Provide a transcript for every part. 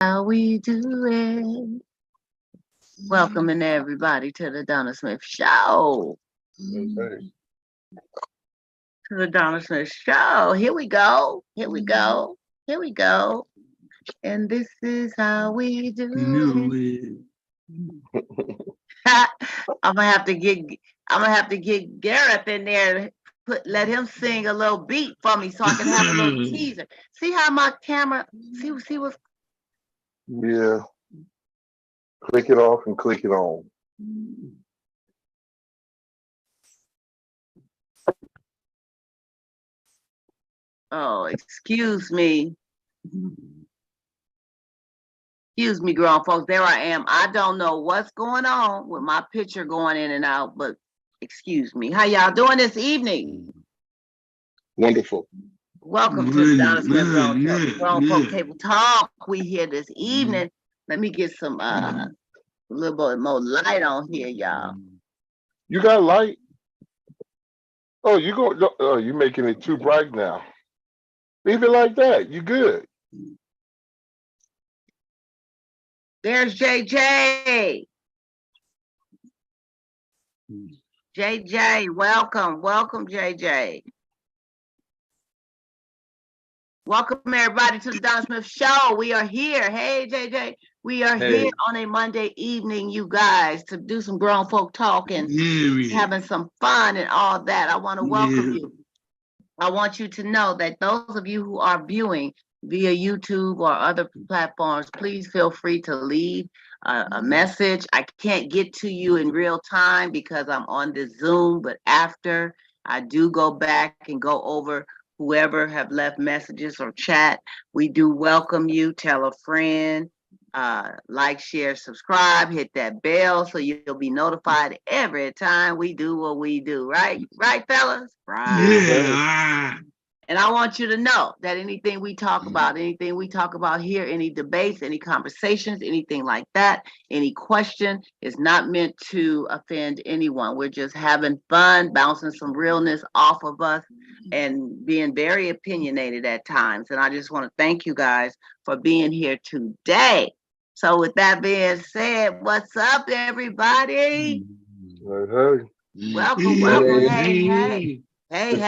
How we do it. Welcoming everybody to the Donna Smith Show. Okay. To the Donna Smith Show. Here we go. Here we go. Here we go. And this is how we do it. I'm gonna have to get Gareth in there. Let him sing a little beat for me so I can have a little teaser. See how my camera. See what's. Yeah. Click it off and click it on. Oh, excuse me. Excuse me, grown folks. There I am. I don't know what's going on with my picture going in and out, but excuse me. How y'all doing this evening? Wonderful. Welcome to the Donna Smith Grown Folk Table Talk. We here this evening. Let me get some a little bit more light on here, y'all. You got light? Oh, you making it too bright now. Leave it like that. You good. There's JJ. JJ, welcome. Welcome, JJ. Welcome everybody to the Donna Smith Show. We are here. Hey, JJ. We are here on a Monday evening, you guys, to do some grown folk talking, having some fun and all that. I want to welcome you. I want you to know that those of you who are viewing via YouTube or other platforms, please feel free to leave a message. I can't get to you in real time because I'm on this Zoom, but after I do go back and go over whoever have left messages or chat, we do welcome you. Tell a friend, like, share, subscribe, hit that bell so you'll be notified every time we do what we do. Right, fellas? Right. Yeah. And I want you to know that anything we talk about here, any debates, any conversations, anything like that, any question is not meant to offend anyone. We're just having fun, bouncing some realness off of us and being very opinionated at times. And I just want to thank you guys for being here today. So with that being said, what's up, everybody? Hey. Welcome. Hey.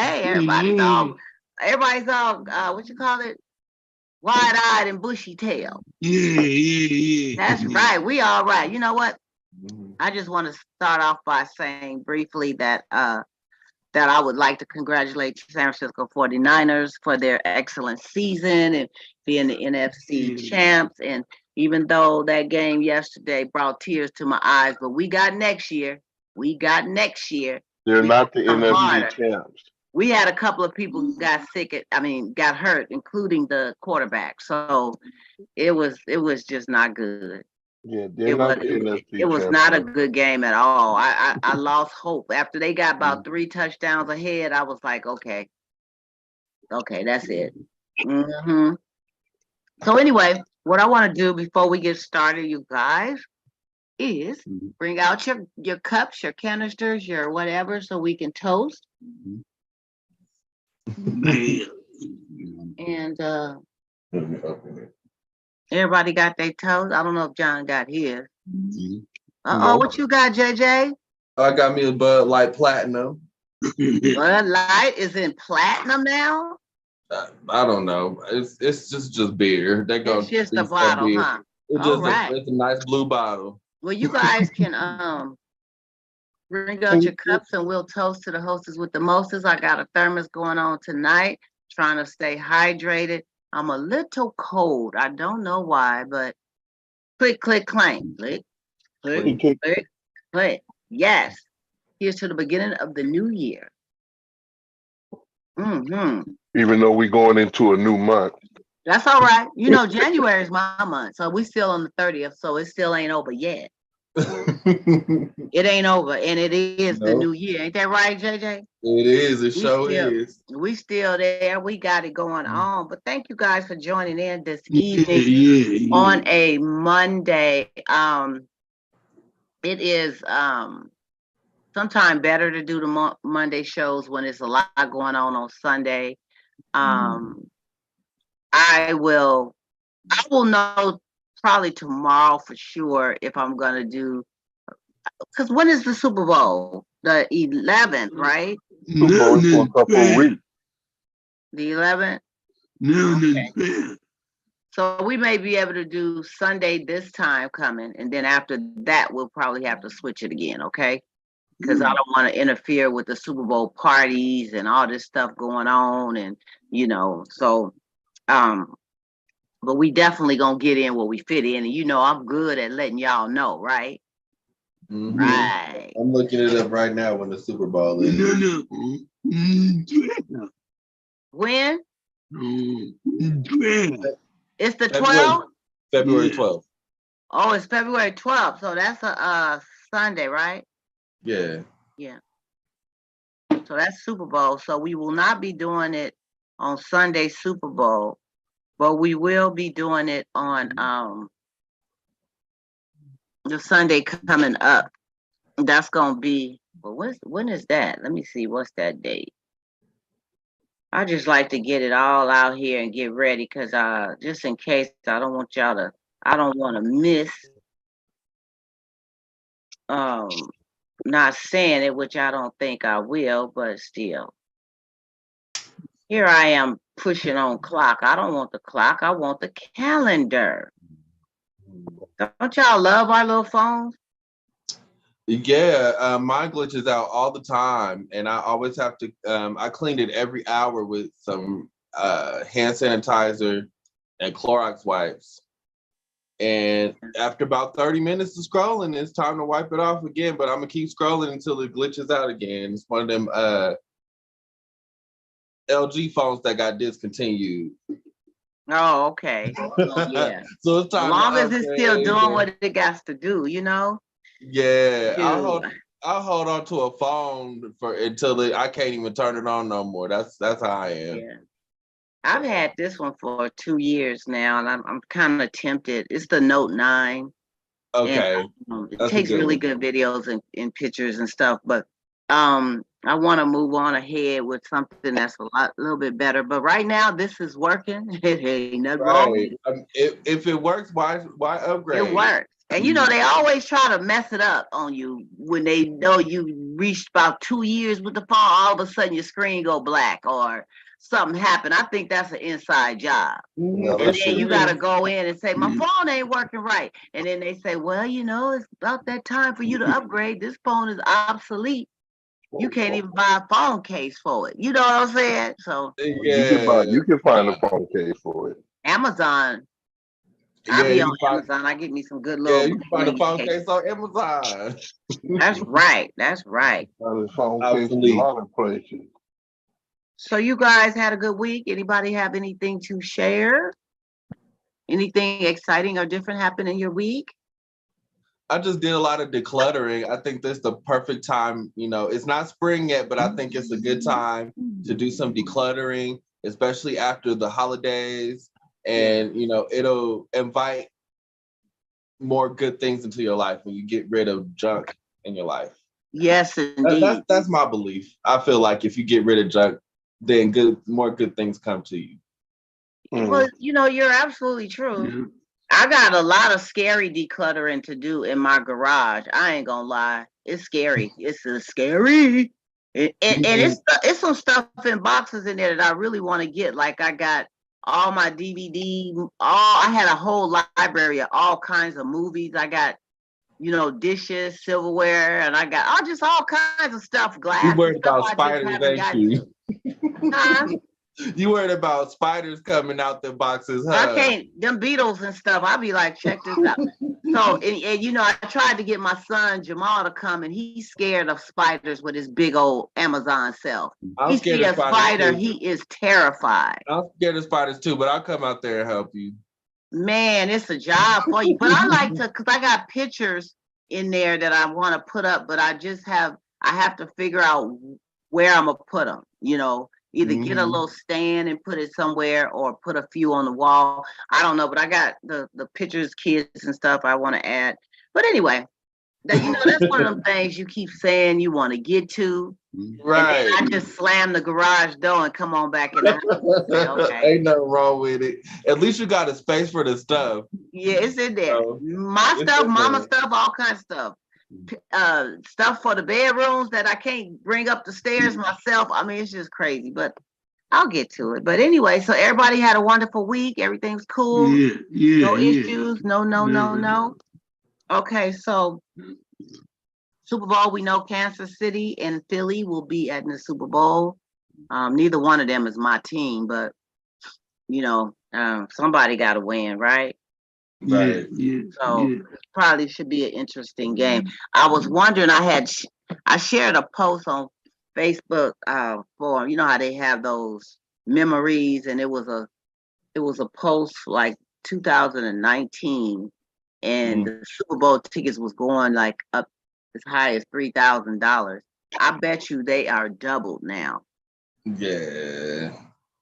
Everybody's all what you call it? Wide-eyed and bushy-tailed. Yeah. That's right. We all right. You know what? I just want to start off by saying briefly that that I would like to congratulate the San Francisco 49ers for their excellent season and being the NFC champs. And even though that game yesterday brought tears to my eyes, but we got next year. They're not the NFC champs. We had a couple of people got got hurt, including the quarterback. So it was just not good. Yeah, it was not a good game at all. I lost hope after they got about 3 touchdowns ahead. I was like, okay, that's it. So anyway, what I want to do before we get started, you guys, is bring out your cups, your canisters, your whatever, so we can toast. And everybody got their toast. I don't know if John got his. What you got, JJ? I got me a Bud Light Platinum. Bud Light is in platinum now? I don't know. It's just beer. It's just a bottle, beer. Huh? It's a nice blue bottle. Well, you guys can bring out your cups and we'll toast to the hostess with the mostest. I got a thermos going on tonight, trying to stay hydrated. I'm a little cold. I don't know why, but click, click, clank. Click, click, click, click. Yes. Here's to the beginning of the new year. Even though we're going into a new month. That's all right. You know, January is my month, so we still on the 30th, so it still ain't over yet. It ain't over, and it is the new year. Ain't that right, JJ? It is. It sure is. We still there. We got it going on. But thank you guys for joining in this evening on a Monday. It is sometimes better to do the Monday shows when there's a lot going on Sunday. I will know probably tomorrow for sure if I'm gonna do. Because when is the Super Bowl? The 11th, right? Super Bowl is for a couple of weeks. The 11th. Okay. So we may be able to do Sunday this time coming, and then after that, we'll probably have to switch it again, okay? Because I don't want to interfere with the Super Bowl parties and all this stuff going on, and so but we definitely gonna get in where we fit in, and I'm good at letting y'all know, right? Mm-hmm. Right. I'm looking it up right now when the Super Bowl is. When? It's the 12th? February 12th. Oh, it's February 12th. So that's a Sunday, right? Yeah. Yeah. So that's Super Bowl. So we will not be doing it on Sunday Super Bowl, but we will be doing it on the Sunday coming up. That's gonna be when is that? Let me see, what's that date? I just like to get it all out here and get ready because just in case I don't want to miss not saying it, which I don't think I will, but still. Here I am pushing on clock. I don't want the clock, I want the calendar. Don't y'all love our little phones? Yeah, mine glitches out all the time, and I always have to. I cleaned it every hour with some hand sanitizer and Clorox wipes. And after about 30 minutes of scrolling, it's time to wipe it off again. But I'm gonna keep scrolling until it glitches out again. It's one of them LG phones that got discontinued. Oh, okay. Yeah. So it's time. As long as it's still doing what it got to do, Yeah, I'll hold on to a phone until I can't even turn it on no more. That's how I am. Yeah, I've had this one for 2 years now, and I'm kind of tempted. It's the Note 9. Okay, and, it takes really good videos and pictures and stuff, but I want to move on ahead with something that's a little bit better. But right now, this is working. It ain't nothing wrong with it. If it works, why upgrade? It works. And they always try to mess it up on you when they know you reached about 2 years with the phone. All of a sudden, your screen go black or something happened. I think that's an inside job. Mm-hmm. And then you got to go in and say, my phone ain't working right. And then they say, well, it's about that time for you to upgrade. This phone is obsolete. You can't even buy a phone case for it. You know what I'm saying? So you can find a phone case for it. Amazon. I be on Amazon. I get me some good little. Yeah, you can find a phone case on Amazon. That's right. That's right. Phone case in a lot of places. So you guys had a good week. Anybody have anything to share? Anything exciting or different happened in your week? I just did a lot of decluttering. I think this is the perfect time. It's not spring yet, but I think it's a good time to do some decluttering, especially after the holidays. And, it'll invite more good things into your life when you get rid of junk in your life. Yes, indeed. That's my belief. I feel like if you get rid of junk, then more good things come to you. Well, you're absolutely true. Mm-hmm. I got a lot of scary decluttering to do in my garage. I ain't gonna lie. It's scary. It's scary. And it's some stuff in boxes in there that I really want to get. Like I got all my DVD, I had a whole library of all kinds of movies. I got, dishes, silverware, and I got just all kinds of stuff, glass. You worried about spiders, ain't you? You worried about spiders coming out the boxes, huh? I can't, them beetles and stuff. I'll be like, check this out. So, and I tried to get my son Jamal to come, and he's scared of spiders with his big old Amazon self. He sees a spider, he is terrified. I'm scared of spiders too, but I'll come out there and help you. Man, it's a job for you. But I like to, because I got pictures in there that I want to put up, but I have to figure out where I'm going to put them, Either get a little stand and put it somewhere or put a few on the wall. I don't know, but I got the pictures, kids and stuff I want to add. But anyway, That's one of them things you keep saying you want to get to. Right. And then I just slam the garage door and come on back in the house. Say, okay. Ain't nothing wrong with it. At least you got a space for the stuff. Yeah, it's in there. So, My it's stuff, in mama there. stuff, all kinds of stuff. Stuff for the bedrooms that I can't bring up the stairs myself. I mean, it's just crazy, but I'll get to it. But anyway, so everybody had a wonderful week. Everything's cool. No issues. No. Okay, so Super Bowl, we know Kansas City and Philly will be at the Super Bowl. Neither one of them is my team, but somebody got to win, right? Right. So probably should be an interesting game. I was wondering, I shared a post on Facebook for how they have those memories, and it was a post like 2019, and the Super Bowl tickets was going like up as high as $3,000. I bet you they are doubled now. Yeah.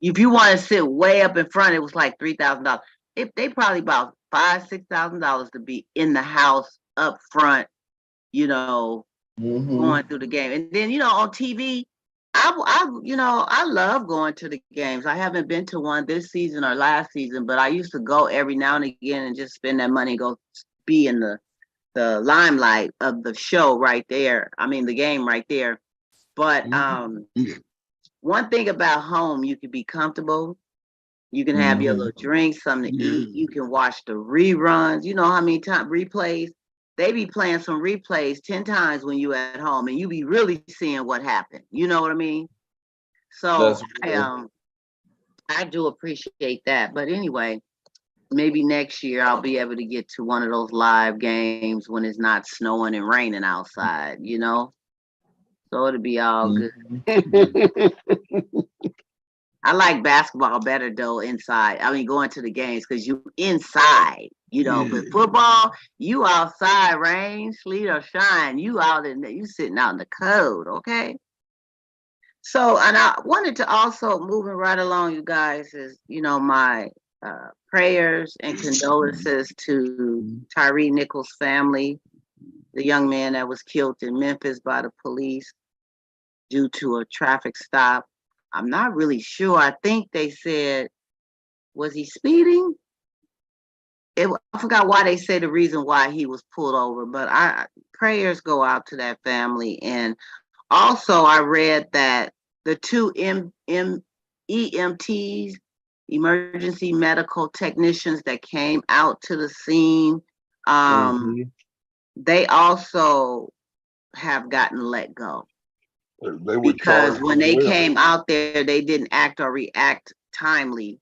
If you want to sit way up in front, it was like $3,000. If they probably about $5,000-$6,000 to be in the house up front, going through the game. And then on TV, I love going to the games. I haven't been to one this season or last season, but I used to go every now and again and just spend that money and go be in the limelight of the show right there. I mean, the game right there. But one thing about home, you can be comfortable. You can have your little drinks, something to eat. You can watch the reruns. You know how many times replays? They be playing some replays 10 times when you at home, and you be really seeing what happened. You know what I mean? So I do appreciate that. But anyway, maybe next year I'll be able to get to one of those live games when it's not snowing and raining outside, So it'll be all good. I like basketball better though inside. I mean, going to the games because you inside, but football, you outside, rain, sleet or shine, you sitting out in the cold, okay? So, and I wanted to also, moving right along, you guys, is, my prayers and condolences to Tyre Nichols' family, the young man that was killed in Memphis by the police due to a traffic stop. I'm not really sure. I think they said, was he speeding? I forgot why they say the reason why he was pulled over, but prayers go out to that family. And also I read that the two EMTs, emergency medical technicians that came out to the scene, they also have gotten let go. Because when they came out there, they didn't act or react timely,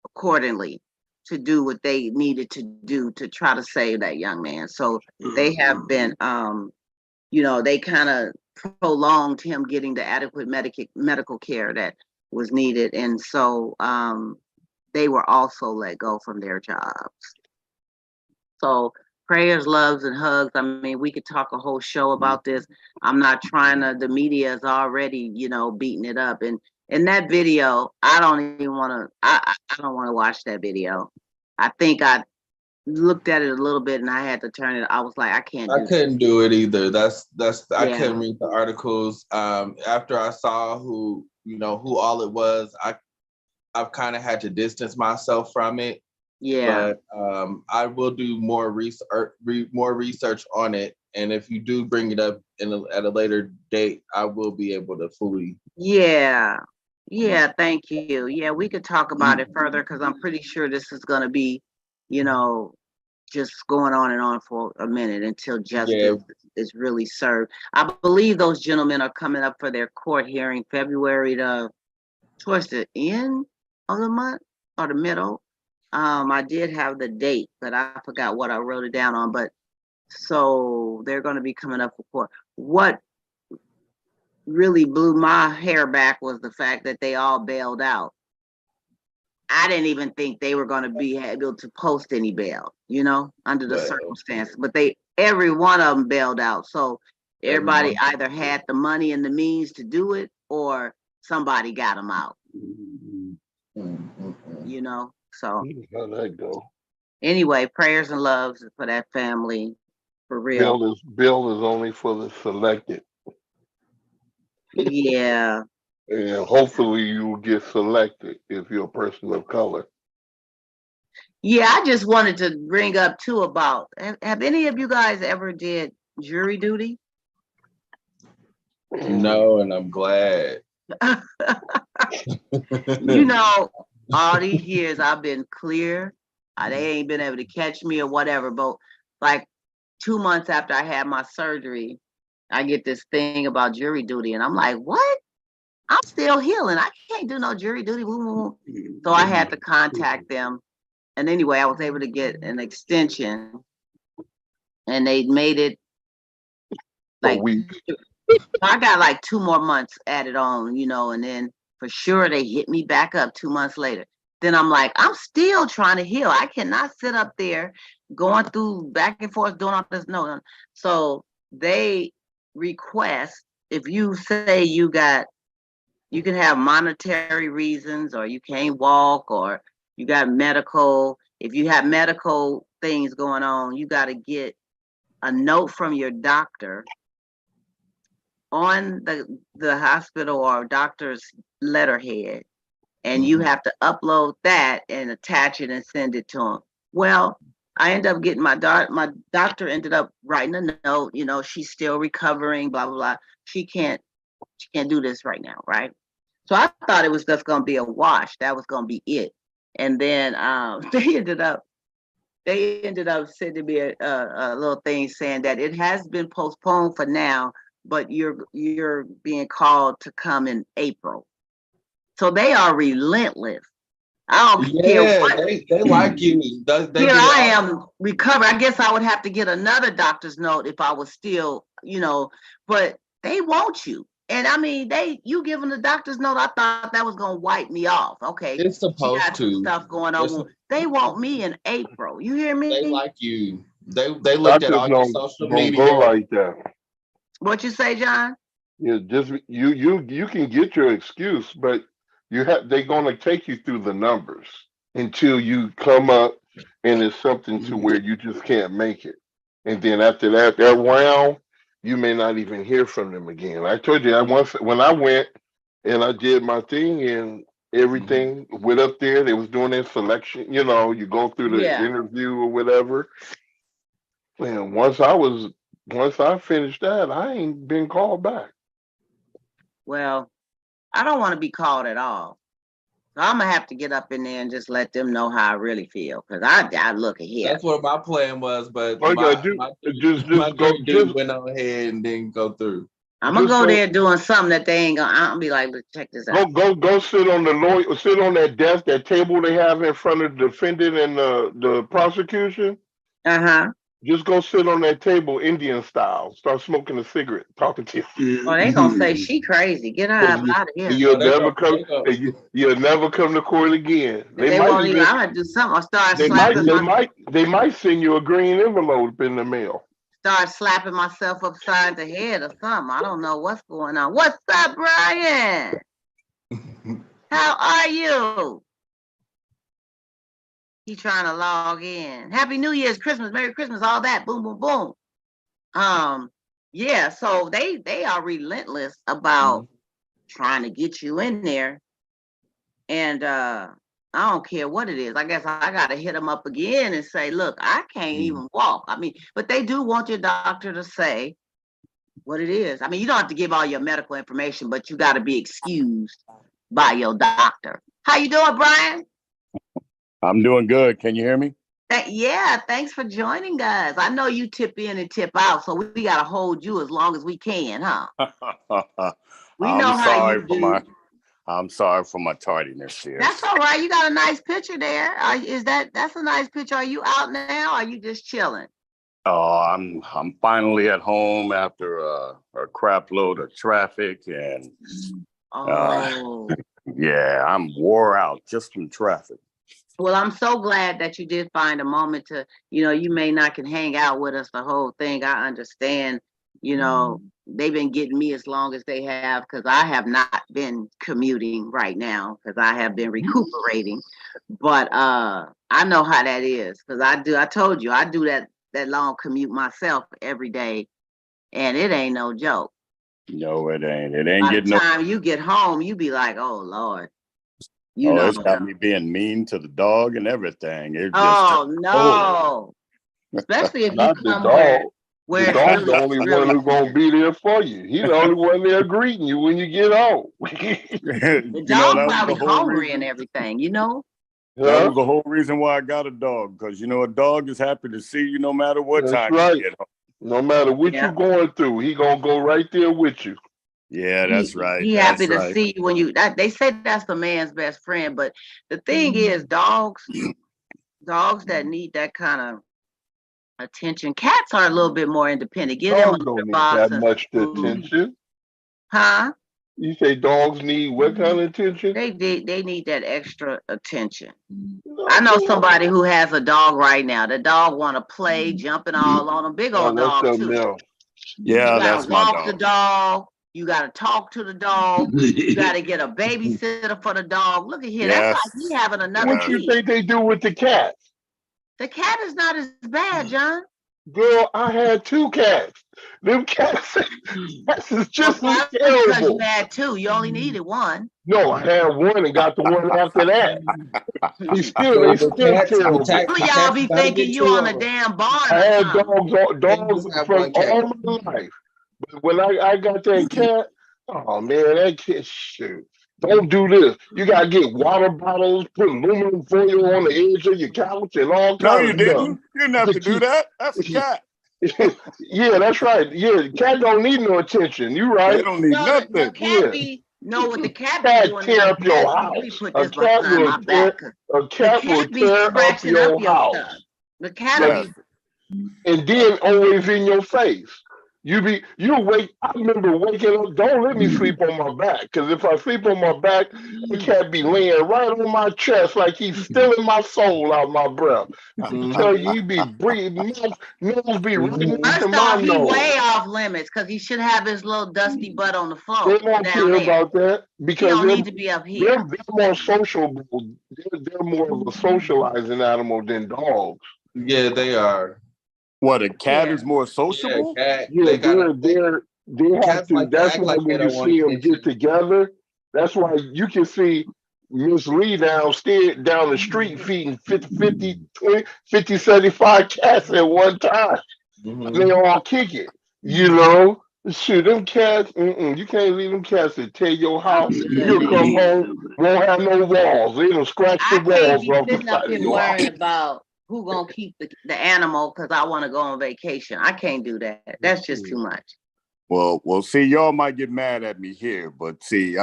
accordingly, to do what they needed to do to try to save that young man. So they have been, they kind of prolonged him getting the adequate medical care that was needed. And so they were also let go from their jobs. So prayers, loves, and hugs. I mean, we could talk a whole show about this. I'm not trying to, the media is already, beating it up. And in that video, I don't even want to, I don't want to watch that video. I think I looked at it a little bit and I had to turn it. I was like, I couldn't do it either. I couldn't read the articles. After I saw who all it was, I've kind of had to distance myself from it. Yeah. But I will do more research on it. And if you do bring it up at a later date, I will be able to fully. Yeah. Thank you. Yeah, we could talk about it further because I'm pretty sure this is going to be, just going on and on for a minute until justice is really served. I believe those gentlemen are coming up for their court hearing February towards the end of the month or the middle. I did have the date, but I forgot what I wrote it down on. But so they're going to be coming up for court. What really blew my hair back was the fact that they all bailed out. I didn't even think they were going to be able to post any bail, under the circumstances. But every one of them bailed out. So everybody either had the money and the means to do it, or somebody got them out. So how'd that go? Anyway, prayers and loves for that family. for real. Bill is only for the selected. Yeah. And hopefully you will get selected if you're a person of color. Yeah, I just wanted to bring up too about, have any of you guys ever did jury duty? No, and I'm glad. You know, all these years I've been clear. They ain't been able to catch me or whatever, but like 2 months after I had my surgery, I get this thing about jury duty, and I'm like, what? I'm still healing. I can't do no jury duty. So I had to contact them. And anyway, I was able to get an extension, and they made it like I got like 2 more months added on, and then for sure they hit me back up 2 months later. Then I'm like, I'm still trying to heal. I cannot sit up there going through back and forth doing all this. No. So they request, if you say you can have monetary reasons, or you can't walk, or you got medical. If you have medical things going on, you got to get a note from your doctor on the hospital or doctor's letterhead, and you have to upload that and attach it and send it to them. Well, I ended up getting my doctor ended up writing a note, she's still recovering, blah, blah, blah. She can't do this right now, right? So I thought it was just going to be a wash. That was going to be it. And then they ended up sending me a little thing saying that it has been postponed for now, but you're being called to come in April. So they are relentless. I don't care what. They like you. Here I am recovered. I guess I would have to get another doctor's note if I was still, but they want you. And I mean, you giving the doctor's note, I thought that was gonna wipe me off. Okay, it's supposed got to. Stuff going on. They want me in April. You hear me? They like you. They looked at all your social media. Go like that. What you say, John? Yeah, just you can get your excuse, but they're gonna take you through the numbers until you come up and it's something to where you just can't make it. And then after that round, you may not even hear from them again. I told you when I went and I did my thing and everything went up there, they was doing their selection, you go through the interview or whatever. And once I finished that, I ain't been called back. Well, I don't want to be called at all. So I'm gonna have to get up in there and just let them know how I really feel, because I look at here. That's what my plan was, but just went on ahead and didn't go through. I'm gonna go there doing something that they ain't gonna. I'll be like, check this out. Go sit on sit on that desk, that table they have in front of the defendant and the prosecution. Just go sit on that table, Indian style. Start smoking a cigarette, talking to you. Oh, they gonna say she crazy. Get her out of here. You'll never come to court again. They won't even. I'm gonna do something. I'll start slapping. They might send you a green envelope in the mail. Start slapping myself upside the head or something. I don't know what's going on. What's up, Brian? How are you? He trying to log in. Happy New Year's, Christmas, Merry Christmas, all that. Boom, boom, boom. Yeah, so they are relentless about trying to get you in there. And I don't care what it is. I guess I gotta hit them up again and say, look, I can't even walk. I mean, but they do want your doctor to say what it is. I mean, you don't have to give all your medical information, but you gotta be excused by your doctor. How you doing, Brian? I'm doing good. Can you hear me? Yeah, thanks for joining us. I know you tip in and tip out, so we got to hold you as long as we can, huh? We know how you do. I'm sorry for my tardiness here. That's all right. You got a nice picture there. That's a nice picture. Are you out now? Or are you just chilling? Oh, I'm finally at home after a crap load of traffic, and yeah, I'm wore out just from traffic. Well, I'm so glad that you did find a moment to, you may not can hang out with us the whole thing. I understand, they've been getting me as long as they have, because I have not been commuting right now because I have been recuperating. But I know how that is, because I told you, I do that that long commute myself every day, and it ain't no joke. No, it ain't. It ain't By the getting no. time you get home, you be like, "Oh Lord," It's got me being mean to the dog and everything. It just oh no, especially if you Not the come dog. where The it's dog's really, the only really one who's gonna be there for you. He's the only one there greeting you when you get home. the you know, dog that was probably the whole hungry reason. and everything, you know. That Huh? was the whole reason why I got a dog, because you know a dog is happy to see you no matter what That's time right. you get home. No matter what Yeah. you're going through, he gonna go right there with you. Yeah, that's right. He That's happy to right. see you when you. They say that's the man's best friend, but the thing is, dogs that need that kind of attention. Cats are a little bit more independent. Give them a Dogs don't litter need box that and much food. attention. Huh? You say dogs need what kind of attention? They need that extra attention. No, I know no. somebody who has a dog right now. The dog want to play, jumping all on them. Big Oh, old that's dog something too. else. Yeah, You that's gotta my walk the dog. dog. You gotta talk to the dog. You gotta get a babysitter for the dog. Look at here. Yes. That's like he having another What you kid. think they do with the cat? The cat is not as bad, John. Girl, I had 2 cats. Them cats is just as Well, because you terrible. had 2. You only needed 1. No, I had 1 and got the one after that. They still terrible. Some of y'all be thinking you on a damn barn I or had something. dogs just have from one cat. all my life. But when I got that cat, oh man, that kid, shoot. Don't do this. You gotta get water bottles, put aluminum foil on the edge of your couch and all No, kinds you of stuff. didn't. You didn't have to do that. That's a cat. Yeah, that's right. Yeah, the cat don't need no attention. You They right. don't need Well, the nothing. cat Yeah. be know what the cat be Cat doing. tear The up your cat be, let me house. put A this cat behind will my back. a cat will Be tear up scratching up your your house. stuff. The cat Like, will be. and then always in your face. You wake. I remember waking up. Don't let me sleep on my back, because if I sleep on my back, the cat be laying right on my chest like he's stealing my soul out my breath. I tell you, he be breathing. Nose be right into First my off, he nose. way off limits because he should have his little dusty butt on the floor. They don't down care there. about that He because don't need to be up here. they're more sociable. They're more of a socializing animal than dogs. Yeah, they are. What, a cat Yeah. is more Yeah, sociable? cat. Yeah, They got they have cats to. like to That's act why like they when you don't want see them attention. get together, that's why you can see Miss Lee downstairs down the street feeding 50, 20, 50, 75 cats at one time. They all kick it. You know, shoot, them cats, you can't leave them cats to tear your house. You'll come home, won't have no walls. They'll scratch the I can't walls be off the sitting up side of here your house. worrying about who gonna keep the animal because I want to go on vacation. I can't do that. That's just too much. Well, see, y'all might get mad at me here, but see,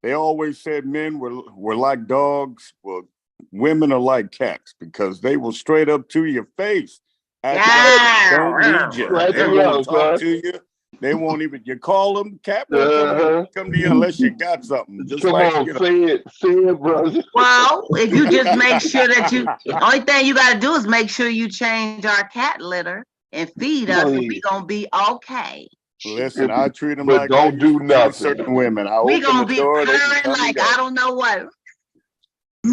they always said men were like dogs. Well, women are like cats because they will straight up to your face. Act like they don't need you. Scratch They you won't out, talk son. to you. They won't even, you call them, cat won't come to you unless you got something. Just Come like, on, you know. say it, brother. Well, if you just make sure that only thing you got to do is make sure you change our cat litter and feed us, and we gonna be okay. Listen, I treat them But like I don't used do to treat nothing. certain women. I We open gonna the be door, they can purring come like and I don't know what. go.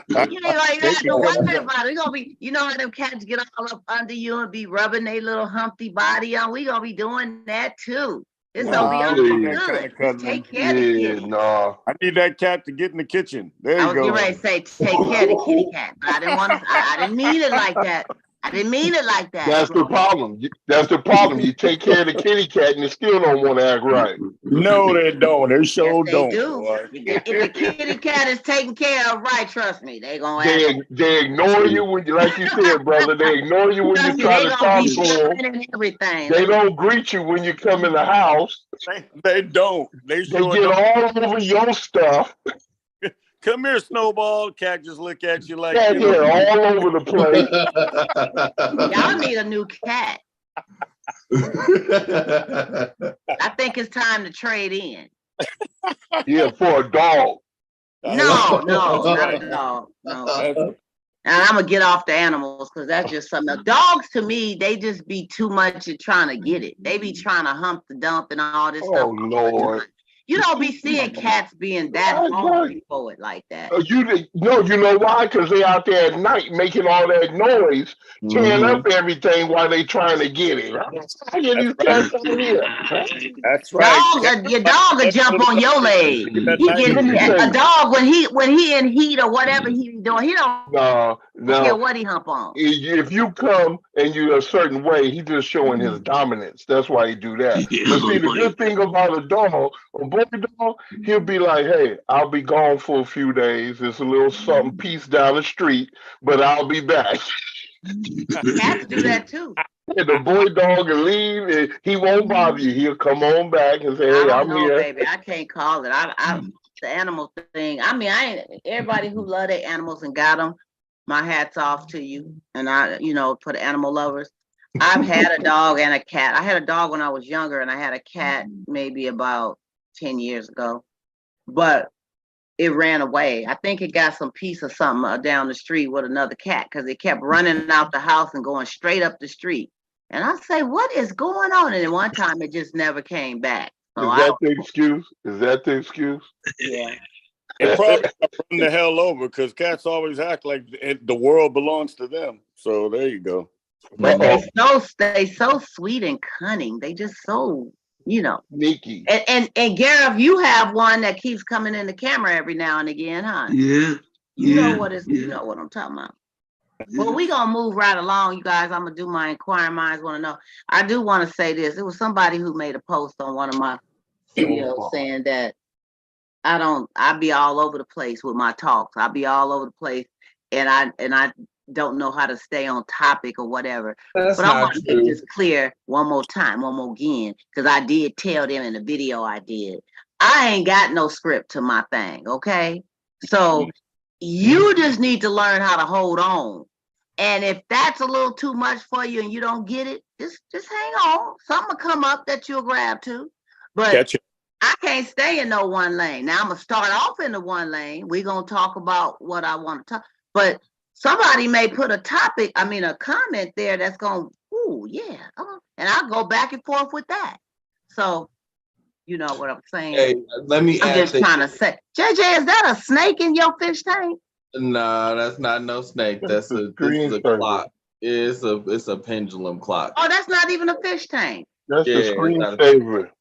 You ain't like They that. can Don't come worry and go. about it. We gonna be, you know how them cats get all up under you and be rubbing their little humpty body on. We gonna be doing that too. It's Nah, gonna be I all don't need that kind good. of cuddling. Take care of the Yeah, kitty. nah. I need that cat to get in the kitchen. There I you was go. getting ready to say take care of the kitty cat, but I didn't want to. I didn't mean it like that. I didn't mean it like that. That's the problem. That's the problem. You take care of the kitty cat and it still don't want to act right. No, they don't. They Yes, sure they don't. do. Boy. If the kitty cat is taken care of right, trust me, they gonna act. They ignore you when, like you said, brother. They ignore you when you Trust me, try they to gonna talk be to them. flying and everything. They don't greet you when you come in the house. They don't. They They sure get don't. all over your stuff. Come here, Snowball. Cat just look at you like, Cat you know. hair all over the place. Y'all need a new cat. I think it's time to trade in. Yeah, for a dog. No, not a dog. No. That's- And I'm gonna get off the animals because that's just something else. Dogs to me, they just be too much at trying to get it. They be trying to hump the dump and all this Oh stuff. Lord. You don't be seeing cats being that hungry for it like that. You know why? Because they out there at night making all that noise, tearing up everything while they trying to get it. I get these cats out here. That's right. Your dog will jump on your leg. A dog when he in heat or whatever he doing, he don't care what he hump on. If you come and you a certain way, he just showing his dominance. That's why he do that. But see, the good thing about a dog, a boy dog, he'll be like, hey, I'll be gone for a few days. It's a little something piece down the street, but I'll be back. Cats do that too. And the boy dog will leave and he won't bother you. He'll come on back and say, hey, I'm here. Baby. I can't call it. The animal thing. I mean, everybody who love their animals and got them, my hat's off to you. And for the animal lovers. I've had a dog and a cat. I had a dog when I was younger, and I had a cat maybe about 10 years ago. But it ran away. I think it got some piece of something down the street with another cat because it kept running out the house and going straight up the street. And I say, what is going on? And then one time it just never came back. So Is that the excuse? Is that the excuse? Yeah. It probably run the hell over because cats always act like the world belongs to them. So there you go. But they so sweet and cunning. They just so, sneaky. And Gareth, you have one that keeps coming in the camera every now and again, huh? Yeah. You know what I'm talking about. Yeah. Well, we gonna move right along, you guys. I'm gonna do my inquiring minds want to know. I do want to say this. It was somebody who made a post on one of my videos saying that I be all over the place with my talks. I be all over the place, and I don't know how to stay on topic or whatever. But I want to make this clear one more again, because I did tell them in the video I did. I ain't got no script to my thing, okay? So you just need to learn how to hold on. And if that's a little too much for you and you don't get it, just hang on. Something will come up that you'll grab to. But I can't stay in no one lane. Now I'm gonna start off in the one lane. We're gonna talk about what I want to talk. But somebody may put a comment there that's going, ooh, yeah. And I'll go back and forth with that. So, you know what I'm saying? Hey, let me I'm just trying to say, JJ, is that a snake in your fish tank? No, that's not no snake. That's a clock. It's a pendulum clock. Oh, that's not even a fish tank. That's the screensaver.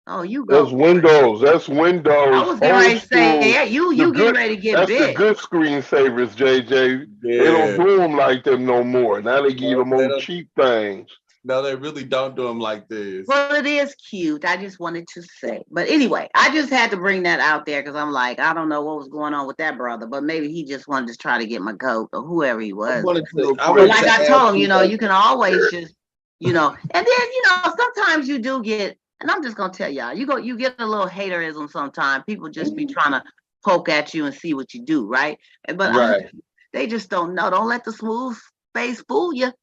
Oh, you go. That's Windows. That's Windows. I was getting ready to say, yeah, you getting ready to get big. That's the good screensavers, JJ. Yeah. They don't do them like them no more. Now they give them old cheap things. No, they really don't do them like this. Well, it is cute. I just wanted to say. But anyway, I just had to bring that out there because I'm like, I don't know what was going on with that brother, but maybe he just wanted to try to get my goat or whoever he was. I told him, you can always just, and then, sometimes you do get, and I'm just going to tell y'all, you get a little haterism sometimes. People just be trying to poke at you and see what you do, right? But they just don't know. Don't let the smooth face fool you.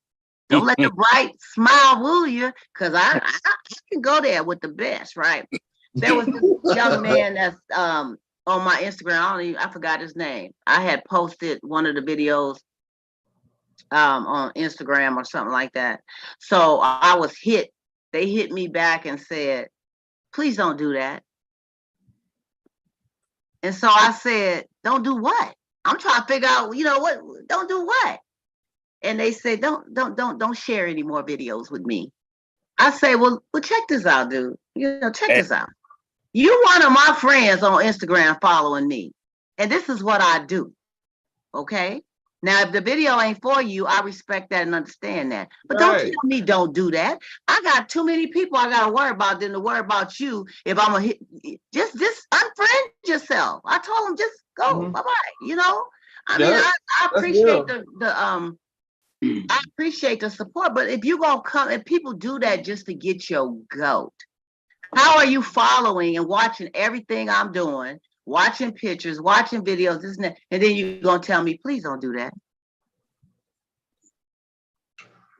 Don't let the bright smile fool you, because I can go there with the best, right? There was this young man that's on my Instagram. I forgot his name. I had posted one of the videos on Instagram or something like that. So I was hit. They hit me back and said, please don't do that. And so I said, don't do what? I'm trying to figure out, what, don't do what? And they said, don't share any more videos with me. I say, well, check this out, dude. Check this out. You one of my friends on Instagram following me. And this is what I do. Okay? Now, if the video ain't for you, I respect that and understand that. But don't tell me don't do that. I got too many people I got to worry about than to worry about you. If I'm going to just unfriend yourself. I told them, just go. Bye-bye. I mean, I appreciate I appreciate the support, but if you gonna come and people do that just to get your goat, how are you following and watching everything I'm doing, watching pictures, watching videos, this and that, and then you gonna tell me, please don't do that?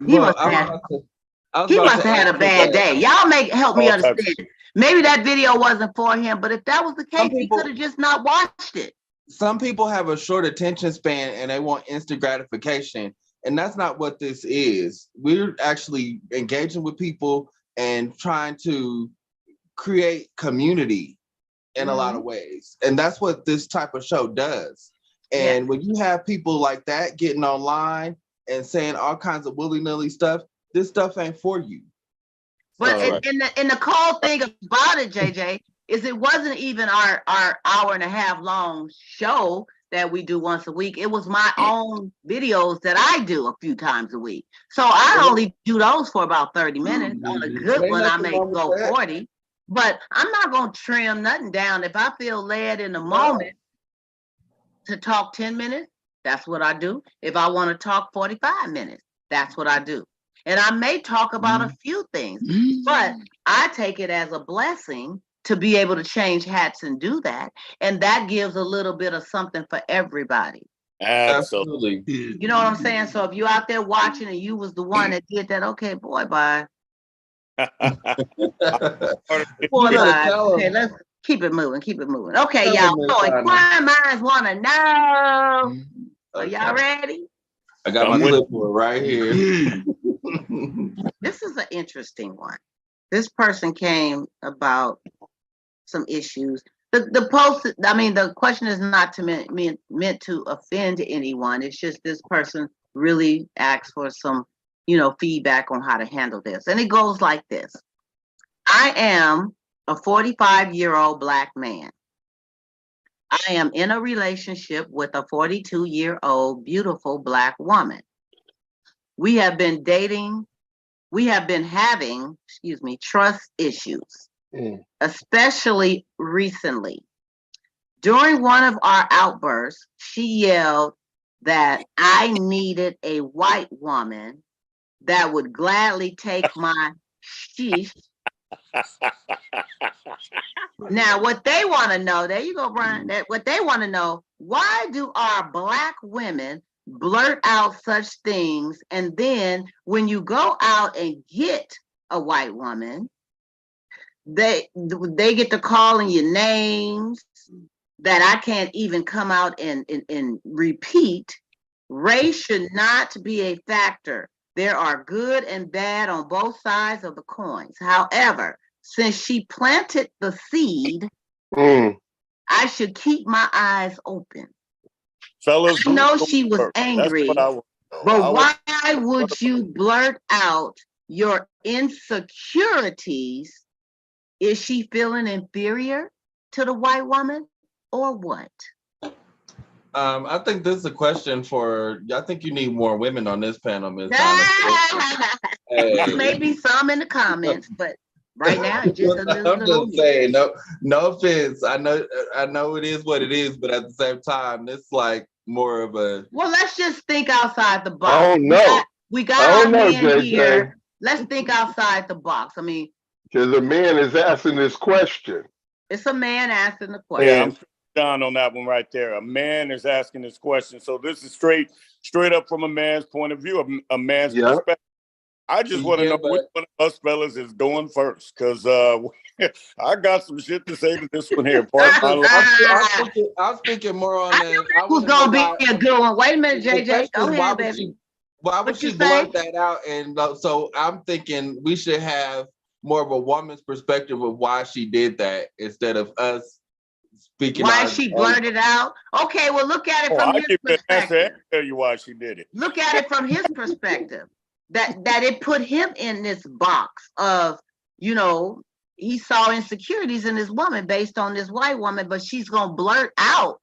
He must have had a bad day. Y'all help me understand. Maybe that video wasn't for him, but if that was the case, he could have just not watched it. Some people have a short attention span and they want instant gratification. And that's not what this is. We're actually engaging with people and trying to create community. in a lot of ways. And that's what this type of show does. And when you have people like that getting online and saying all kinds of willy-nilly stuff, this stuff ain't for you. But and the cool thing about it, JJ, is it wasn't even our hour and a half long show that we do once a week. It was my own videos that I do a few times a week. So I only do those for about 30 minutes. On a good one, I may go 40. But I'm not going to trim nothing down. If I feel led in the moment to talk 10 minutes, that's what I do. If I want to talk 45 minutes, that's what I do. And I may talk about a few things, but I take it as a blessing to be able to change hats and do that. And that gives a little bit of something for everybody. Absolutely. You know what I'm saying? So if you're out there watching and you was the one that did that, okay, boy, bye. Boy, bye. Okay, let's keep it moving. Okay, y'all. So inquiring minds want to know. Are y'all ready? I got my clipboard right here. This is an interesting one. This person came about some issues. The post, I mean, the question is not to meant to offend anyone. It's just this person really asked for some, feedback on how to handle this. And it goes like this. I am a 45-year-old Black man. I am in a relationship with a 42-year-old beautiful Black woman. We have been having, trust issues, especially recently. During one of our outbursts, she yelled that I needed a white woman that would gladly take my sheesh. Now, what they want to know, there you go, Brian, what they want to know, why do our Black women blurt out such things, and then when you go out and get a white woman, they get to calling you names that I can't even come out and repeat. Race should not be a factor. There are good and bad on both sides of the coins. However, since she planted the seed, I should keep my eyes open. Fellas, I know she was angry, but why would you blurt out your insecurities? Is she feeling inferior to the white woman or what? I think this is a question I think you need more women on this panel, Ms. Donna. Maybe some in the comments, but right now it's just a little. I'm just saying, no offense. I know it is what it is, but at the same time, it's like more of a. Well, let's just think outside the box. Oh no, we got our man here. Let's think outside the box. I mean, because a man is asking this question. It's a man asking the question. Yeah, I'm down on that one right there. A man is asking this question. So this is straight up from a man's point of view, a man's perspective. I just want to know which one of us fellas is going first, because I got some shit to say to this one here. I'm speaking more on that. Who's going to be a good one? Wait a minute, JJ. Go ahead, baby. Why would she blurt that out? And so I'm thinking we should have more of a woman's perspective of why she did that instead of us speaking. Why she blurted out? Okay, well, look at it from his perspective. Tell you why she did it. Look at it from his perspective. That it put him in this box of, he saw insecurities in this woman based on this white woman, but she's gonna blurt out,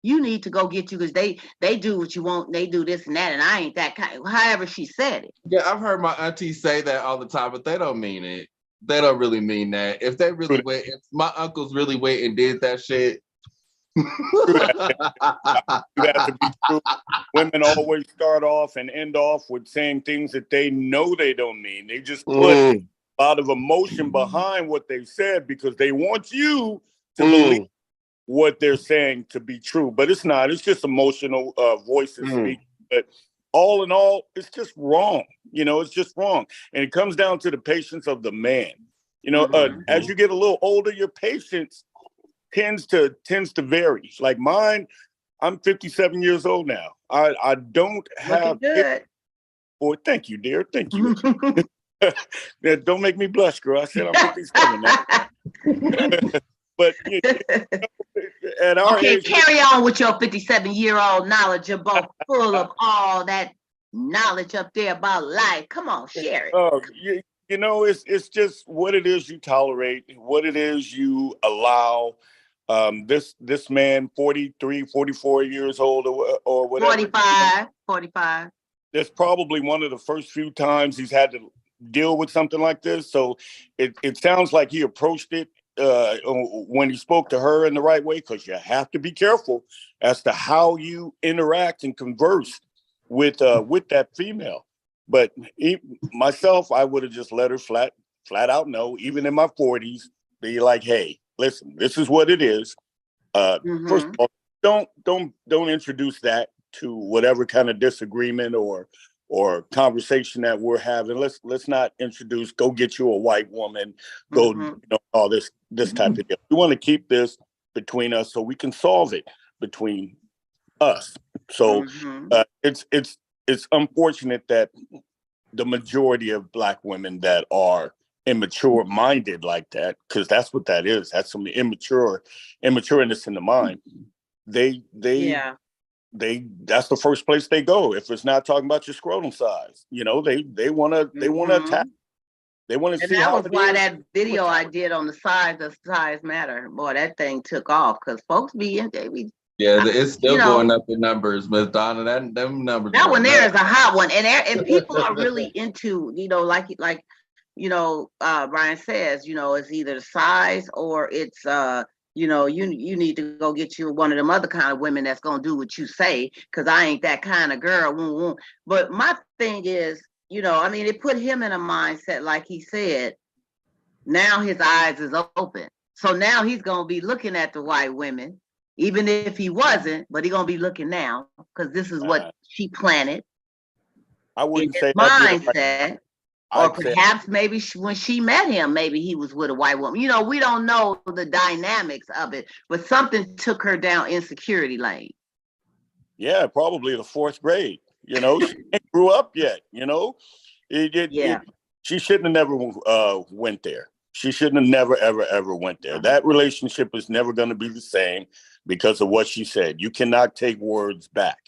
you need to go get you, because they do what you want, they do this and that, and I ain't that kind. However she said it. Yeah, I've heard my auntie say that all the time, but they don't mean it. They don't really mean that. If they really went, if my uncles really went and did that shit. That to be true. Women always start off and end off with saying things that they know they don't mean. They just put a lot of emotion behind what they said because they want you to believe what they're saying to be true. But it's not. It's just emotional voices speaking. But all in all, it's just wrong. It's just wrong. And it comes down to the patience of the man. As you get a little older, your patience tends to vary. Like mine, I'm 57 years old now. I don't have. Boy, thank you, dear. Thank you. Don't make me blush, girl. I said I'm 57 now. But at our Okay, age, carry on with your 57-year-old knowledge. You're both full of all that knowledge up there about life. Come on, share it. you know, it's just what it is you tolerate, what it is you allow. This man, 43, 44 years old or whatever. 45. That's probably one of the first few times he's had to deal with something like this. So it sounds like he approached it when he spoke to her in the right way, because you have to be careful as to how you interact and converse with that female. But myself, I would have just let her flat out know, even in my 40s, be like, hey, listen, this is what it is. First of all, don't introduce that to whatever kind of disagreement or conversation that we're having. Let's not introduce, go get you a white woman, go all this type of deal. We want to keep this between us so we can solve it between us. So it's unfortunate that the majority of Black women that are immature minded like that, because that's what that is. That's some immatureness in the mind. They that's the first place they go. If it's not talking about your scrotum size, they want to attack. They want to see that how was why that video I did on the size of Size Matter, boy, that thing took off, because folks it's still going up in numbers, Miss Donna. Them numbers. That one there is a hot one, and people are really into, like Brian says, it's either the size or it's you need to go get you one of them other kind of women that's gonna do what you say, because I ain't that kind of girl. But my thing is, it put him in a mindset, like he said. Now his eyes is open, so now he's gonna be looking at the white women. Even if he wasn't, but he's gonna be looking now, because this is what she planted. I wouldn't say mindset, or perhaps maybe when she met him, maybe he was with a white woman. We don't know the dynamics of it, but something took her down insecurity lane. Yeah, probably the 4th grade. She ain't grew up yet. She shouldn't have never went there. She shouldn't have never, ever, ever went there. That relationship is never going to be the same because of what she said. You cannot take words back.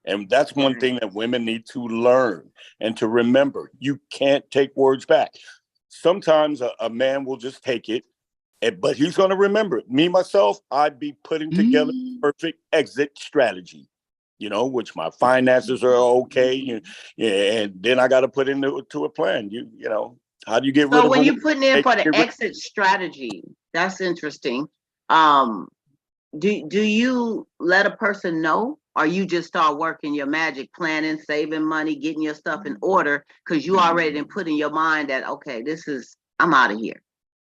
And that's one thing that women need to learn and to remember. You can't take words back. Sometimes a man will just take it, but he's going to remember it. Me, myself, I'd be putting together the perfect exit strategy, which my finances are okay. And then I got to put into a plan. How do you get rid of? So when you're putting in for the exit strategy, that's interesting. Do you let a person know, or you just start working your magic, planning, saving money, getting your stuff in order, because you already put in your mind that, okay, I'm out of here.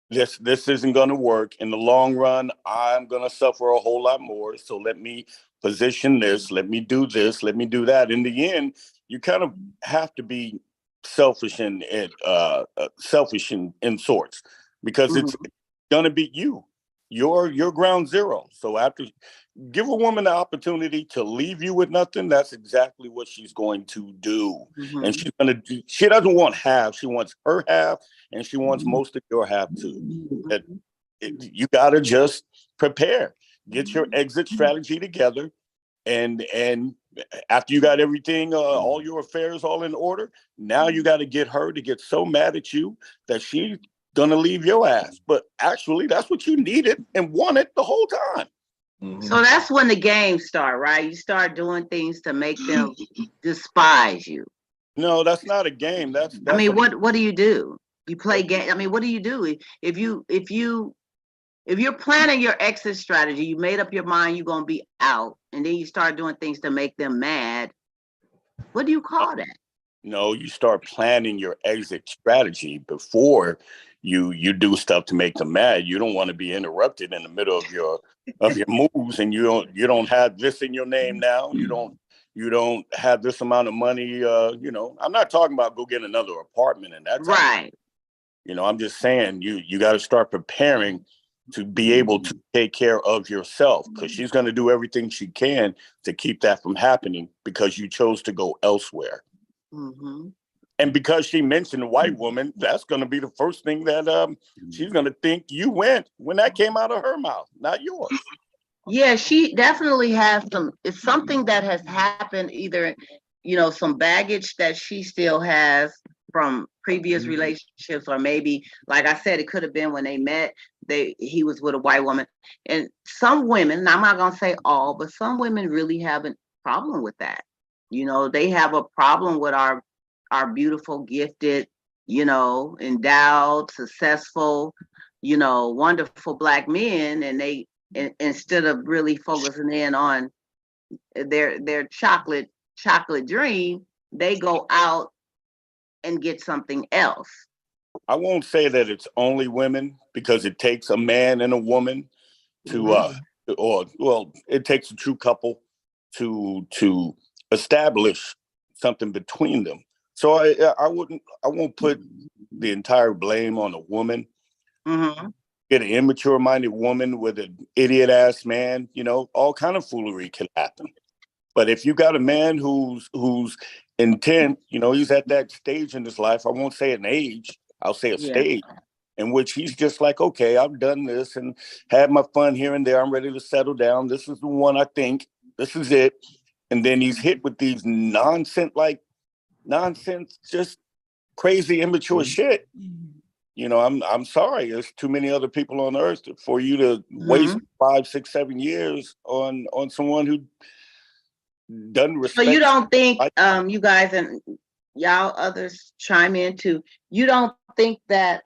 This isn't going to work in the long run. I'm going to suffer a whole lot more. So let me position this. Let me do this. Let me do that. In the end, you kind of have to be selfish and selfish in sorts, because it's going to be you. You're ground zero. So after, give a woman the opportunity to leave you with nothing. That's exactly what she's going to do. And she's going to do. She doesn't want half. She wants her half, and she wants most of your half too. You got to just prepare. Get your exit strategy together, and after you got everything, all your affairs all in order, now you got to get her to get so mad at you that she's gonna leave your ass. But actually, that's what you needed and wanted the whole time. So that's when the games start, right? You start doing things to make them despise you. No, that's not a game. That's what do you do? You play game. What do you do if you're planning your exit strategy? You made up your mind you're gonna be out, and then you start doing things to make them mad. What do you call that? No, you start planning your exit strategy before you do stuff to make them mad. You don't want to be interrupted in the middle of your moves, and you don't have this in your name now. You don't have this amount of money. I'm not talking about go get another apartment and that. Right. I'm just saying you got to start preparing to be able to take care of yourself, because she's going to do everything she can to keep that from happening because you chose to go elsewhere. And because she mentioned a white woman, that's going to be the first thing that she's going to think you went when that came out of her mouth, not yours. Yeah, she definitely has it's something that has happened, either, some baggage that she still has from previous relationships, or maybe, like I said, it could have been when they met, he was with a white woman. And some women, and I'm not going to say all, but some women really have a problem with that. They have a problem with our beautiful, gifted, endowed, successful, wonderful Black men, and they, instead of really focusing in on their chocolate dream, they go out and get something else. I won't say that it's only women, because it takes a man and a woman to it takes a true couple to establish something between them. So I won't put the entire blame on a woman. Mm-hmm. Get an immature minded woman with an idiot ass man, all kind of foolery can happen. But if you got a man who's intent, he's at that stage in his life, I won't say an age, I'll say a stage in which he's just like, okay, I've done this and had my fun here and there. I'm ready to settle down. This is the one, I think. This is it. And then he's hit with these nonsense, just crazy, immature shit. I'm sorry. There's too many other people on earth for you to waste 5, 6, 7 years on someone who doesn't respect. So you don't think, you guys and y'all others chime in too, you don't think that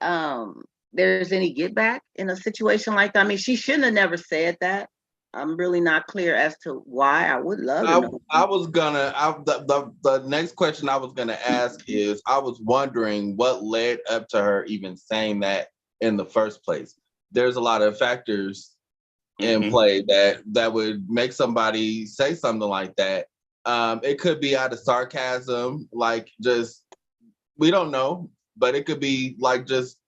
there's any get back in a situation like that? I mean, she shouldn't have never said that. I'm really not clear as to why. I would love to know. The next question I was gonna ask is, I was wondering what led up to her even saying that in the first place. There's a lot of factors in play that would make somebody say something like that. It could be out of sarcasm, like just, we don't know, but it could be like just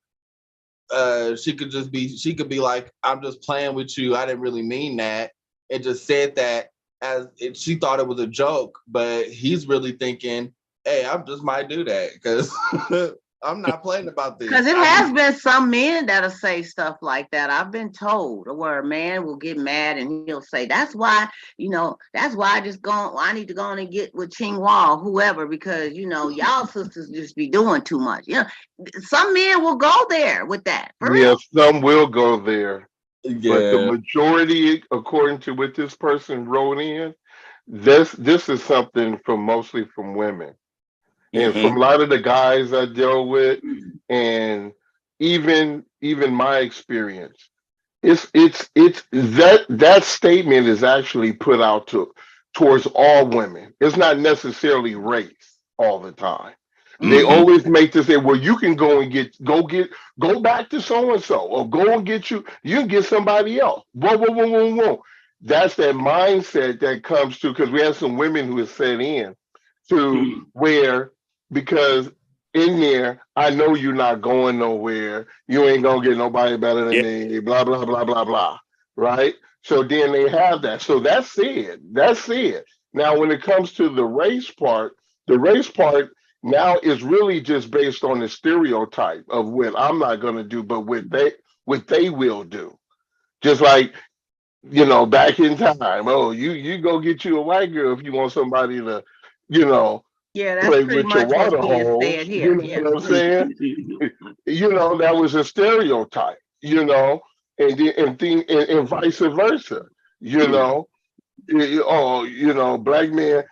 she could be like, I'm just playing with you. I didn't really mean that. It just said that she thought it was a joke, but he's really thinking, hey, I just might do that because I'm not playing about this. Because it has been some men that'll say stuff like that. I've been told, where a man will get mad and he'll say, that's why I need to go on and get with Ching Wall, whoever, because, y'all sisters just be doing too much. Some men will go there with that. For real. Some will go there. Yeah. But the majority, according to what this person wrote in, this is something mostly from women. And from a lot of the guys I deal with, and even my experience, it's that statement is actually put out towards all women. It's not necessarily race all the time. They always make this say, well, you can go back to so and so, or go and you can get somebody else. Whoa. That's that mindset that comes to, because we have some women who have set in to where, because in there, I know you're not going nowhere. You ain't gonna get nobody better than me. Blah blah blah blah blah. Right? So then they have that. So that's it. Now, when it comes to the race part now is really just based on the stereotype of what I'm not gonna do, but what they will do. Just like, back in time. Oh, you go get you a white girl if you want somebody to, that's play pretty with your much what's water being hose. said here. What I'm saying? That was a stereotype, and vice versa, black man,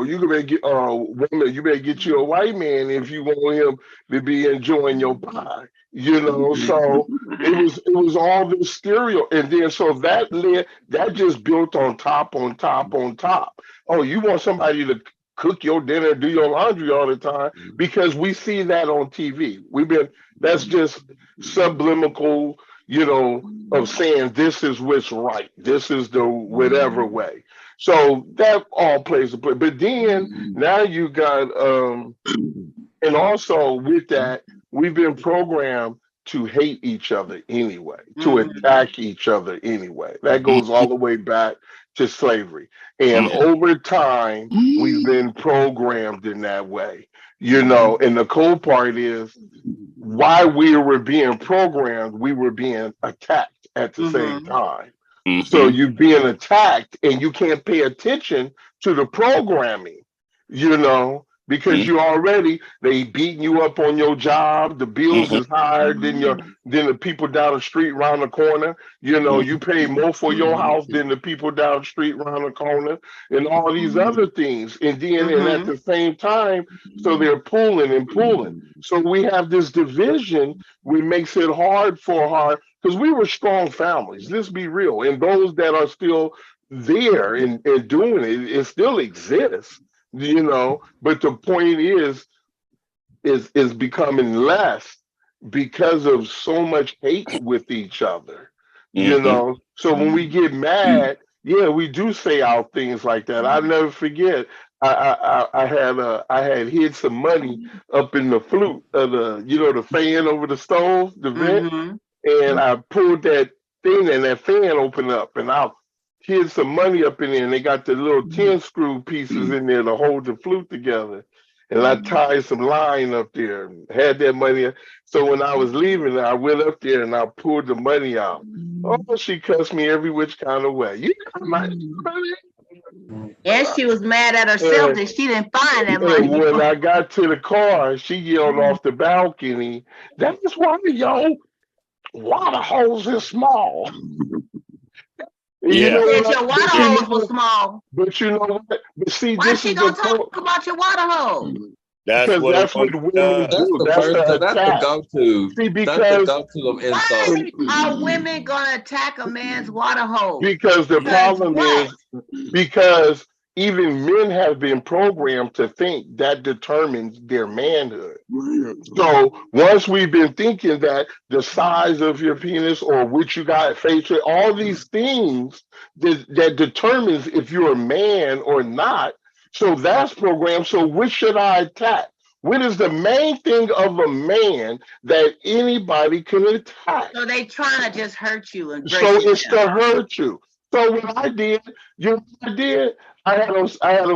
you better get woman, you better get you a white man if you want him to be enjoying your pie. So it was all this stereo, and then so that just built on top. Oh, you want somebody to cook your dinner, do your laundry all the time, because we see that on TV. That's just subliminal, of saying this is what's right. This is the whatever way. So that all plays a play. But then now you got and also with that, we've been programmed to hate each other anyway, to attack each other anyway. That goes all the way back to slavery. And over time, we've been programmed in that way, you know. And the cool part is, while we were being programmed, we were being attacked at the same time. So you're being attacked and you can't pay attention to the programming, you know, because you already, they beating you up on your job, the bills is higher than the people down the street around the corner. You know, you pay more for your house than the people down the street around the corner, and all these other things. And then and at the same time, so they're pulling and pulling. So we have this division which makes it hard for her, because we were strong families. Let's be real. And those that are still there and doing it, it still exists, you know. But the point is becoming less because of so much hate with each other, you know. So when we get mad, yeah, we do say out things like that. I never forget. I had hid some money up in the flute of the, you know, the fan over the stove, the vent, and I pulled that thing and that fan opened up, and I hid some money up in there, and they got the little 10 screw pieces in there to hold the flute together. And I tied some line up there, and had that money. So when I was leaving, I went up there and I pulled the money out. Oh, she cussed me every which kind of way. You got my money? And she was mad at herself that she didn't find that money. And when I got to the car, she yelled off the balcony, "That's why your water hose is small." You know what? Your water hose was small. But you know what? But see, why she gonna talk about your water hose? That's what women do. That's the go-to. See, because that's the go-to of insults. Why are women gonna attack a man's water hose? Because the problem is, because even men have been programmed to think that determines their manhood. So once we've been thinking that the size of your penis or what you got facial, all these things that determines if you're a man or not. So that's programmed. So which should I attack? What is the main thing of a man that anybody can attack? So they trying to just hurt you and so it's to hurt you. So what I did, you know what I did? I had on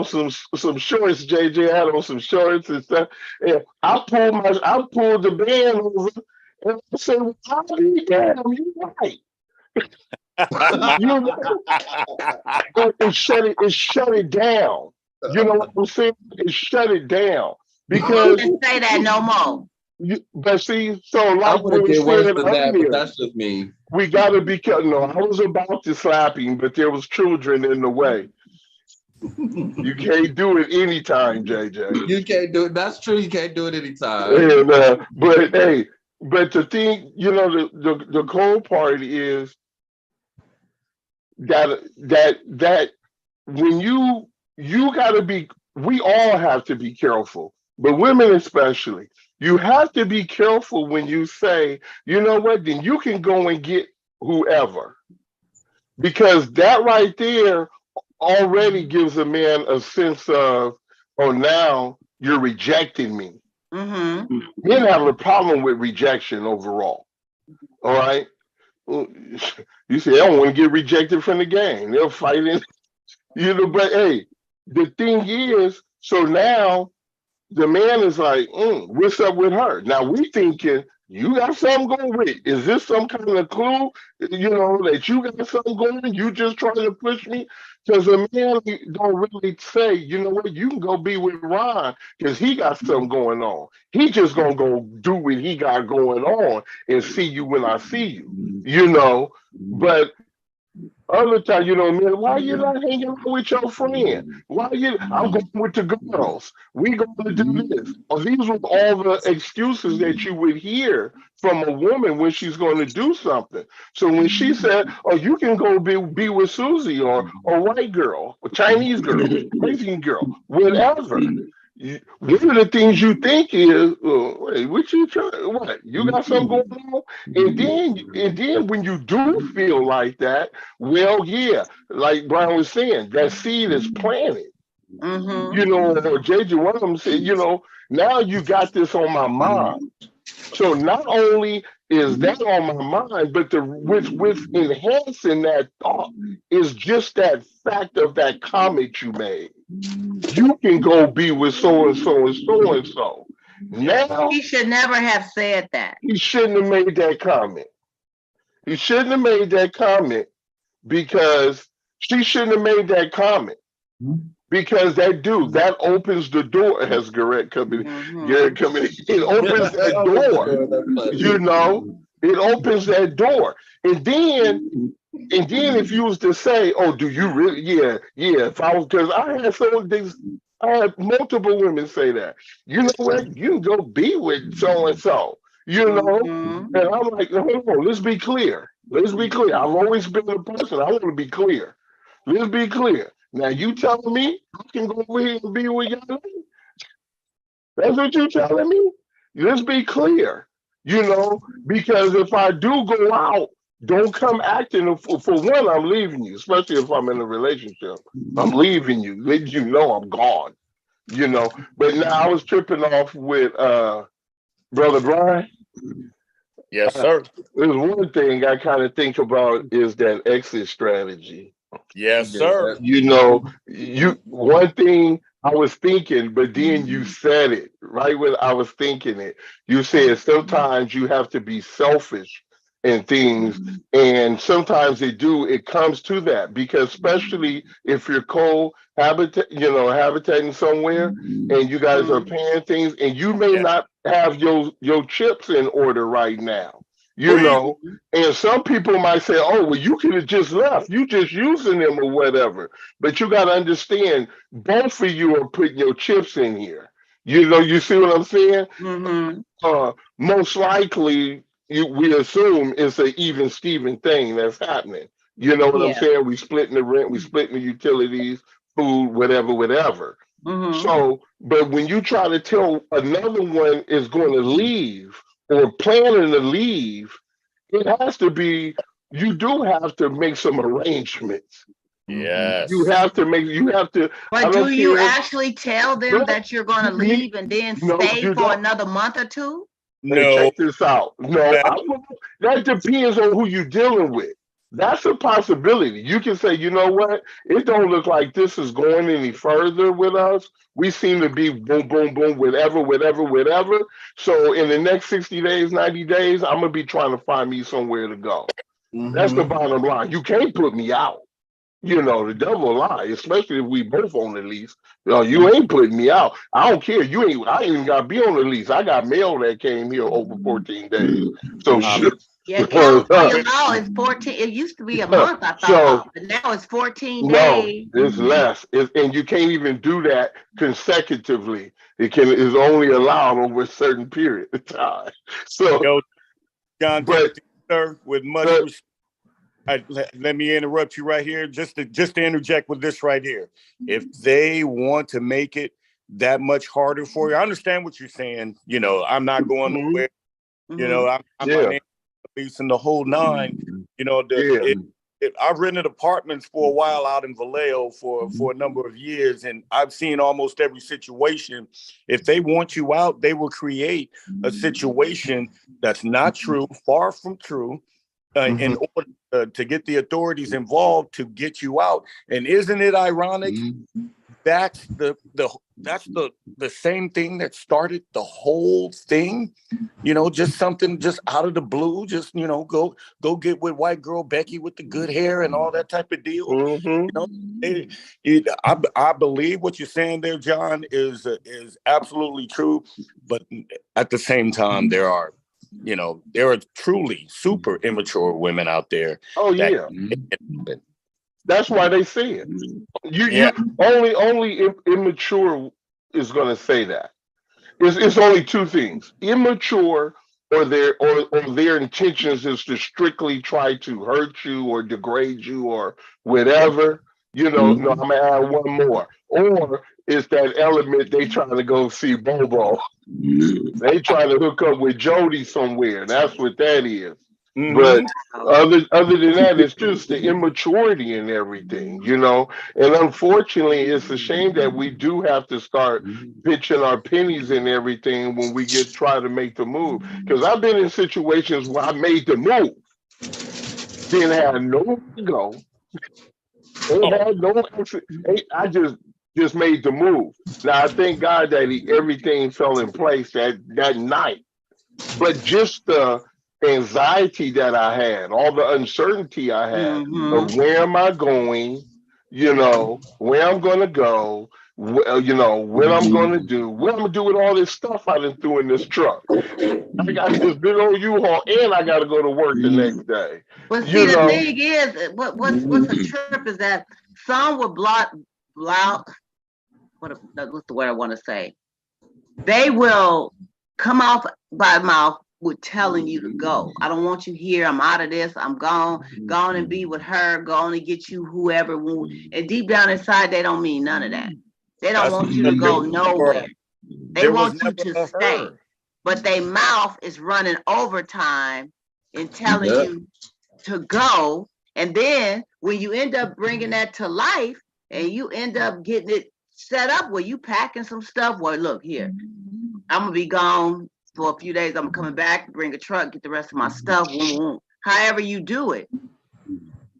some shorts, JJ. I had on some shorts and stuff. And I pulled the band over and I said, well, damn, you right. You know, it shut it down. You know what I'm saying? It shut it down. Because you say that no more. But see, so like I would get worse than that, but that's just me. We gotta be careful. No, I was about to slap him, but there was children in the way. You can't do it anytime, JJ. You can't do it. That's true. You can't do it anytime. And, but hey, but the thing, you know, the cold part is that when you gotta be, we all have to be careful, but women especially. You have to be careful when you say, you know what, then you can go and get whoever. Because that right there already gives a man a sense of, oh, now you're rejecting me. Men have a problem with rejection overall. All right. You say, I don't want to get rejected from the game. They'll fight it. You know, but hey, the thing is, so now the man is like, what's up with her? Now we thinking, you got something going with it. Is this some kind of clue, you know, that you got something going? You just trying to push me? Because a man don't really say, you know what, you can go be with Ron because he got something going on. He just gonna go do what he got going on and see you when I see you, you know. But other time, you know, man, why you not hanging out with your friend? I'm going with the girls. We going to do this. Oh, these were all the excuses that you would hear from a woman when she's going to do something. So when she said, oh, you can go be with Susie or white girl, or Chinese girl, Asian girl, whatever. One of the things you think is, wait, what you trying? What you got something going on? And then when you do feel like that, well, yeah, like Brian was saying, that seed is planted. You know, or JJ, one of them said, you know, now you got this on my mind. So not only is that on my mind, but the with enhancing that thought is just that fact of that comment you made. You can go be with so and so and so and so. Now He should never have said that. he shouldn't have made that comment. He shouldn't have made that comment because she shouldn't have made that comment. Because that dude, that opens the door, as Garrett coming, Garrett coming in, it opens that door, you know, it opens that door. And then if you was to say, oh, do you really, yeah, if I was, because I had some of these, I had multiple women say that, you know what, you can go be with so-and-so, you know, and I'm like, hold on, let's be clear. Let's be clear. I've always been a person, I want to be clear. Let's be clear. Now you telling me I can go over here and be with y'all? That's what you telling me? Let's be clear, you know, because if I do go out, don't come acting for one, I'm leaving you, especially if I'm in a relationship. I'm leaving you, letting you know I'm gone, you know. But now I was tripping off with Brother Brian. Yes, sir. There's one thing I kind of think about is that exit strategy. Yes, sir. You know, you one thing I was thinking, but then you said it right when I was thinking it. You said sometimes you have to be selfish in things, and sometimes it comes to that because especially if you're habitating somewhere and you guys are paying things and you may not have your chips in order right now. You know, and some people might say, oh, well, you could have just left. You just using them or whatever. But you got to understand, both of you are putting your chips in here. You know, you see what I'm saying? Most likely, we assume it's an even Steven thing that's happening. You know what I'm saying? We splitting the rent, we splitting the utilities, food, whatever, whatever. So, but when you try to tell another one is going to leave or planning to leave, it has to be, you do have to make some arrangements. Yes. You have to. But do you actually tell them that you're going to leave and then stay for another month or two? No. Check this out. No, that depends on who you're dealing with. That's a possibility. You can say, you know what? It don't look like this is going any further with us. We seem to be boom, boom, boom, whatever, whatever, whatever. So in the next 60 days, 90 days, I'm going to be trying to find me somewhere to go. That's the bottom line. You can't put me out. You know, the devil lie, especially if we both on the lease. You ain't putting me out. I don't care. I ain't even got to be on the lease. I got mail that came here over 14 days. So yeah, California law is 14. It used to be a month, I thought, but now it's 14 days. No, it's less. And you can't even do that consecutively. It's only allowed over a certain period of time. So, John, sir, with much respect. Let me interrupt you right here, just to interject with this right here. If they want to make it that much harder for you, I understand what you're saying. You know, I'm not going nowhere. You know, I'm my leasing the whole nine. You know, I've rented apartments for a while out in Vallejo for a number of years, and I've seen almost every situation. If they want you out, they will create a situation that's not true, far from true. In order to get the authorities involved to get you out. And isn't it ironic? That's the same thing that started the whole thing. You know, just something just out of the blue. Just, you know, go get with white girl Becky with the good hair and all that type of deal. You know, I believe what you're saying there, John, is absolutely true. But at the same time, there are truly super immature women out there. Oh yeah, that's why they say it. You only immature is going to say that. It's only two things: immature, or their intentions is to strictly try to hurt you or degrade you or whatever. You know, no, I'm gonna add one more. Or it's that element they trying to go see Bobo. They trying to hook up with Jody somewhere. That's what that is. But Wow. other than that, it's just the immaturity and everything, you know. And unfortunately, it's a shame that we do have to start pitching our pennies and everything when we get try to make the move. Because I've been in situations where I made the move, didn't have nowhere to go, ain't Oh, had no, I just made the move. Now I thank God that everything fell in place that night. But just the anxiety that I had, all the uncertainty I had of Mm-hmm. where am I going, where I'm going to go, what I'm going to do, what I'm going to do with all this stuff I done threw in this truck. I got this big old U-Haul and I got to go to work the next day. But see, You the know, thing is, what's a trip is that some would block. What's the word I want to say? They will come off by mouth with telling you to go. I don't want you here. I'm out of this. I'm gone. Gone and be with her. Go and get you whoever. And deep down inside, they don't mean none of that. They don't want you to go nowhere. They there was want you never to a stay. her. But their mouth is running overtime and telling you to go. And then when you end up bringing that to life and you end up getting it set up where you packing some stuff, well, look here, I'm gonna be gone for a few days. I'm coming back, bring a truck, get the rest of my stuff. However you do it,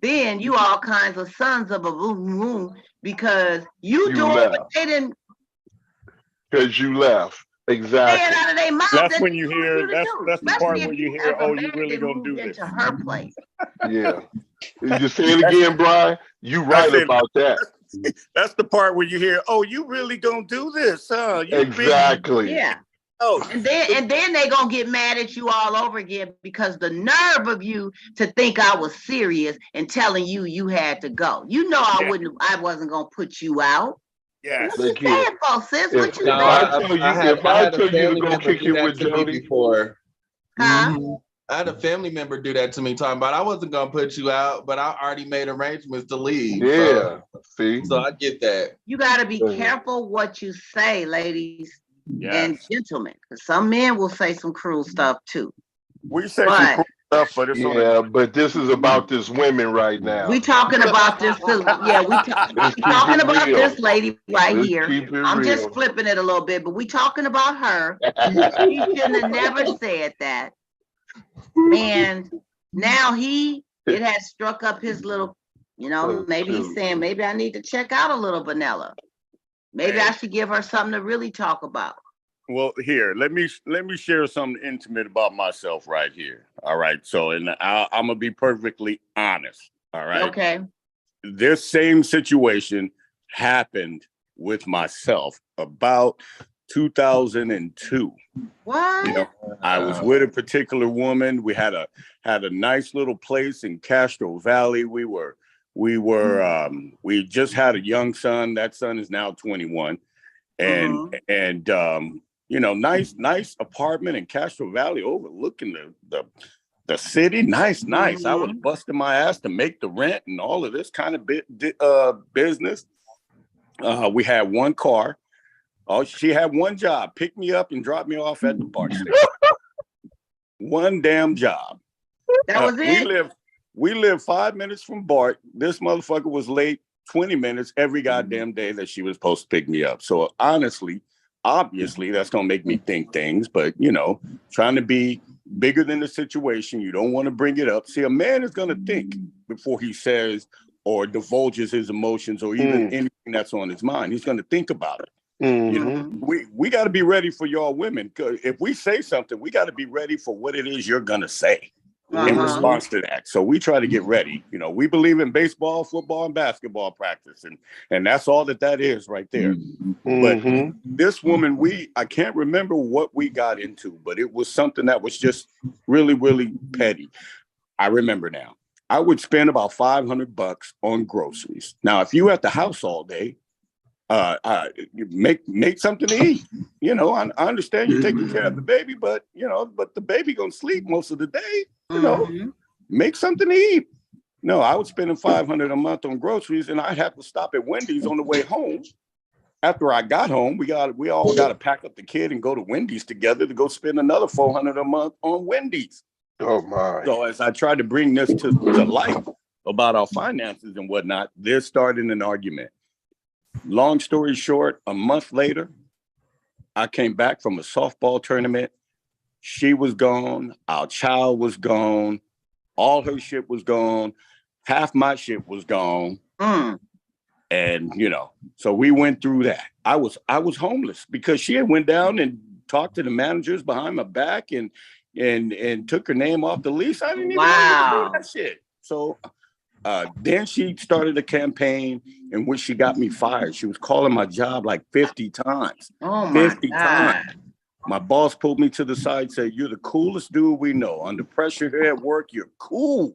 then you all kinds of sons of a boom because you you doing what left they didn't because you left. say it Exactly. out of their mouth. That's That when they you told hear you to do, that's the part especially where if you you as hear, a oh, man you really then gonna moved do this. into her place. Yeah. You say it That's, again, Brian. You I right said about that. that's the part where you hear, oh, you really gonna do this, huh? You big Exactly. Yeah. oh. And then they gonna get mad at you all over again because the nerve of you to think I was serious and telling you had to go. You know I wasn't gonna put you out. Yes. What you Look here. saying, for sis? What you If No, I saying? tell you, I had a to family go member kick do it that with to me Jody, before. Huh? I had a family member do that to me, talking about I wasn't gonna put you out, but I already made arrangements to leave. yeah. See, So I get that. You gotta be Mhm. careful what you say, ladies and Yes. gentlemen. Because some men will say some cruel stuff too. We say some But cool stuff, but it's on a Yeah, but this is about this women right we now. talking about this. Yeah, we Let's keep talking it about real. this lady right Let's here. keep it I'm just real. flipping it a little bit, but we talking about her. She shouldn't have never said that. And now it has struck up his little, maybe he's saying, maybe I need to check out a little vanilla. Maybe I should give her something to really talk about. Well, here, let me share something intimate about myself right here. All right. So, and I'm gonna be perfectly honest. All right. Okay. This same situation happened with myself about 2002. What? You know, I was with a particular woman. We had a nice little place in Castro Valley. We just had a young son. That son is now 21. And nice apartment in Castro Valley overlooking the city. Nice. I was busting my ass to make the rent and all of this kind of business. We had one car. Oh, she had one job: pick me up and drop me off at the BART station. One damn job. That was it. We live 5 minutes from BART. This motherfucker was late 20 minutes every goddamn day that she was supposed to pick me up. So honestly, obviously, that's gonna make me think things, but trying to be bigger than the situation. You don't want to bring it up. See, a man is gonna think before he says or divulges his emotions or even anything that's on his mind. He's gonna think about it. We got to be ready for y'all women. Because if we say something, we got to be ready for what it is you're gonna say in response to that. So we try to get ready. We believe in baseball, football, and basketball practice, and that's all that is right there. But this woman, I can't remember what we got into, but it was something that was just really, really petty. I remember now. I would spend about $500 on groceries. Now, if you at the house all day, make something to eat. I understand you're taking care of the baby, but the baby gonna sleep most of the day. Make something to eat. No, I was spending $500 a month on groceries, and I'd have to stop at Wendy's on the way home. After I got home, we all got to pack up the kid and go to Wendy's together to go spend another $400 a month on Wendy's. Oh my. So as I tried to bring this to light about our finances and whatnot, they're starting an argument. Long story short, a month later, I came back from a softball tournament. She was gone. Our child was gone. All her shit was gone. Half my shit was gone. And, you know, so we went through that. I was homeless because she had went down and talked to the managers behind my back and took her name off the lease. I didn't even know that shit. So then she started a campaign in which she got me fired. She was calling my job like 50 times. Oh my 50 God. times. My boss pulled me to the side and said, "You're the coolest dude we know. Under pressure here at work, you're cool.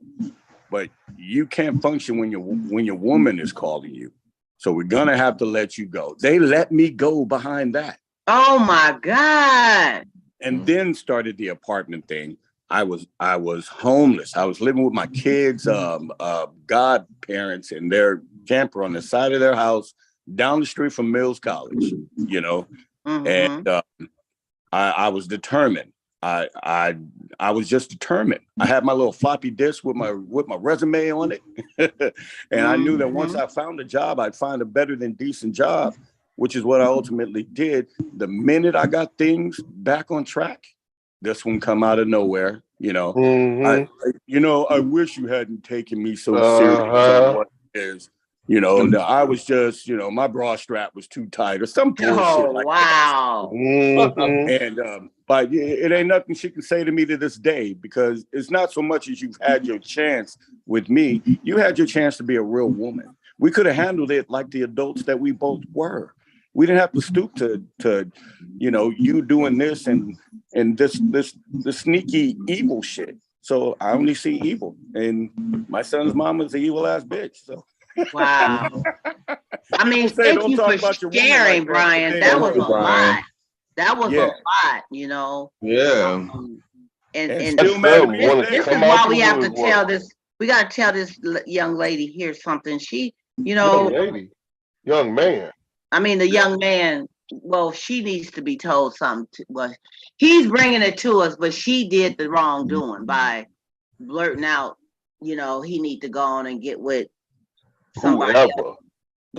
But you can't function when your woman is calling you. So we're gonna have to let you go." They let me go behind that. Oh my God. And then started the apartment thing. I was homeless. I was living with my kids' godparents in their camper on the side of their house down the street from Mills College, you know. And I was determined. I was just determined. I had my little floppy disk with my resume on it. And I knew that once I found a job, I'd find a better than decent job, which is what I ultimately did. The minute I got things back on track, this one come out of nowhere, you know. I wish you hadn't taken me so serious on what it is. You know, I was just, you know, my bra strap was too tight or some bullshit like that. And but it ain't nothing she can say to me to this day, because it's not so much as you've had your chance with me. You had your chance to be a real woman. We could have handled it like the adults that we both were. We didn't have to stoop to you know, you doing this and this sneaky evil shit. So I only see evil, and my son's mama's an evil ass bitch. So wow. I mean, thank you for sharing, Brian. That was a lot. That was a lot, you know. Yeah. And this is why we have to tell this. We got to tell this young lady here something. She, you know, young man. I mean, the young man. Well, she needs to be told something. Well, he's bringing it to us, but she did the wrongdoing by blurting out. You know, he need to go on and get with somebody else.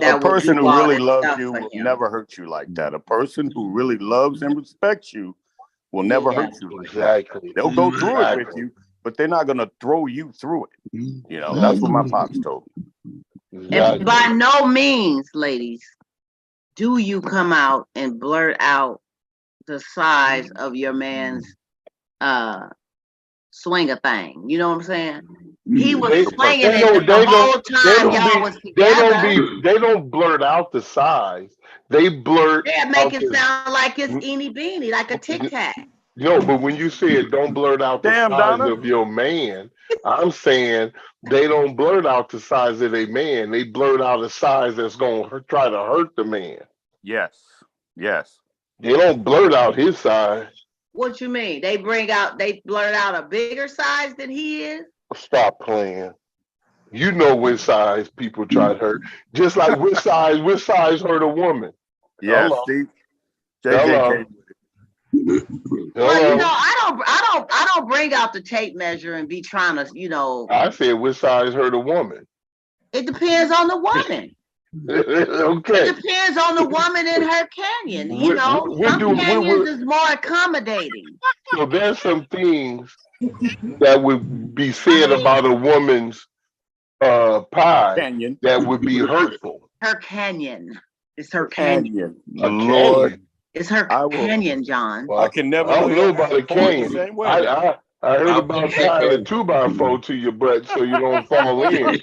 A person who really loves you will never hurt you like that. A person who really loves and respects you will never hurt you like that. They'll go through it with you, but they're not going to throw you through it. You know, that's what my pops told me. And by no means, ladies, do you come out and blurt out the size of your man's swinger thing. You know what I'm saying? He was swinging it the whole time y'all was together. They don't blurt out the size. They blurt. Yeah, make it sound like it's eeny beeny, like a tic tac. No, but when you say it, don't blurt out the size Donna. of your man. I'm saying they don't blurt out the size of their man. They blurt out a size that's going to try to hurt the man. Yes. Yes. They don't blurt out his size. What you mean? They blurt out a bigger size than he is? Stop playing. You know which size people try to hurt. Just like which size hurt a woman. Yes, Steve. JJ. Well, you know, I don't bring out the tape measure and be trying to, you know. I said which size hurt a woman. It depends on the woman. Okay. It depends on the woman in her canyon. You know, some canyons is more accommodating. So there's some things that would be said about a woman's pie canyon that would be hurtful. Her canyon. It's her canyon. Lord. It's her canyon, John. Well, I can never. I don't know about a canyon. I heard about tying a 2x4 to your butt so you don't fall in.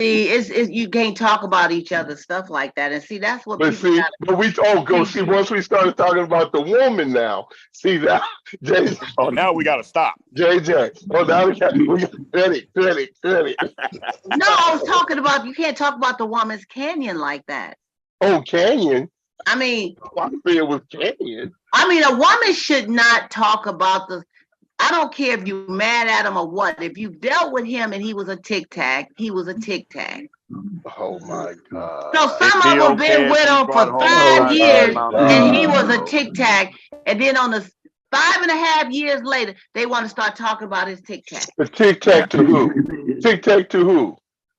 See, you can't talk about each other's stuff like that, and see that's what. But see, once we started talking about the woman now, see that. JJ, now we gotta stop. JJ, now we got ready. No, I was talking about you can't talk about the woman's canyon like that. Oh, canyon. I mean, I feel it was canyon. I mean, a woman should not talk about the. I don't care if you're mad at him or what. If you dealt with him and he was a tic tac, he was a tic tac. Oh my God. So some of them been with him for 5 years and he was a tic tac. And then on the 5.5 years later, they want to start talking about his tic tac. The tic tac to who? Tic tac to who?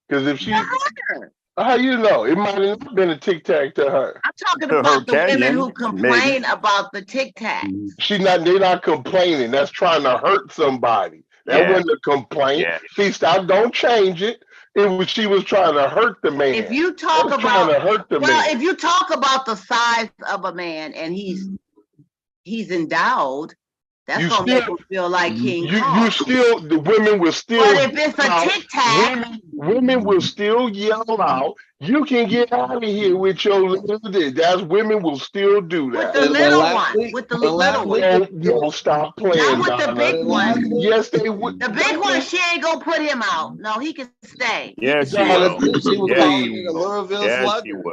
Because if she, how you know? It might have not been a tic tac to her. I'm talking To her about the women canyon, who complain about the tic tac. They're not complaining. That's trying to hurt somebody. That wasn't a complaint. Yeah. See, stop, don't change it. She was trying to hurt the man. If you talk That's about, trying to hurt the man. if you talk about the size of a man and he's endowed, that's gonna make him feel like King Kong. The women will still. But if it's a tic tac, women will still yell out, "You can get out of here with your little dick." Women will still do that. With the little one. With the little one. No, stop playing. Not with the big one. Yes, they would. The big one, she ain't gonna put him out. No, he can stay. Yes, She was calling me the Louisville slugger.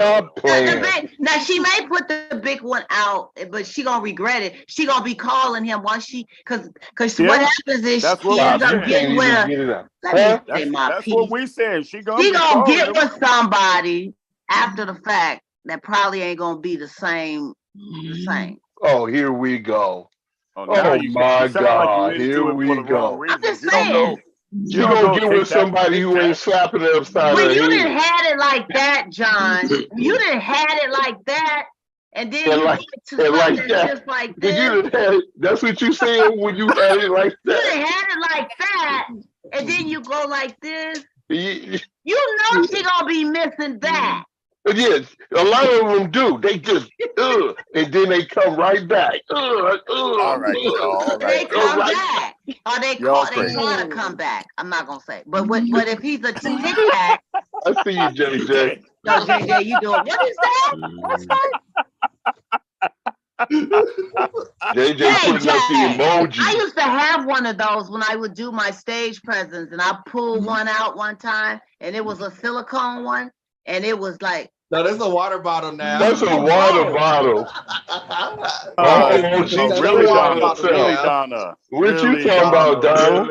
Now she may put the big one out, but she gonna regret it. She gonna be calling him once because what happens is she ends up getting with her. That's what we said. She gonna get with somebody after the fact that probably ain't gonna be the same. Oh, here we go. Oh my God, here we go. I'm just saying. She gonna get with somebody who ain't slapping her upside her head. You didn't had it like that, John. You didn't had it like that. And then you get to something just like this. That's what you said when you had it like that. You done had it like that, and then you go like this. You know she gonna be missing that. Yes, a lot of them do. They just and then they come right back. All right. They come back, or they try to come back. I'm not gonna say, but if he's a tic tac, I see you, JJ. No, JJ, you doing what is that? What's that? JJ putting up the emoji. I used to have one of those when I would do my stage presence, and I pulled one out one time, and it was a silicone one, and it was like. No, there's a water bottle now. That's a water bottle. She's really Donna. What you talking about, Donna?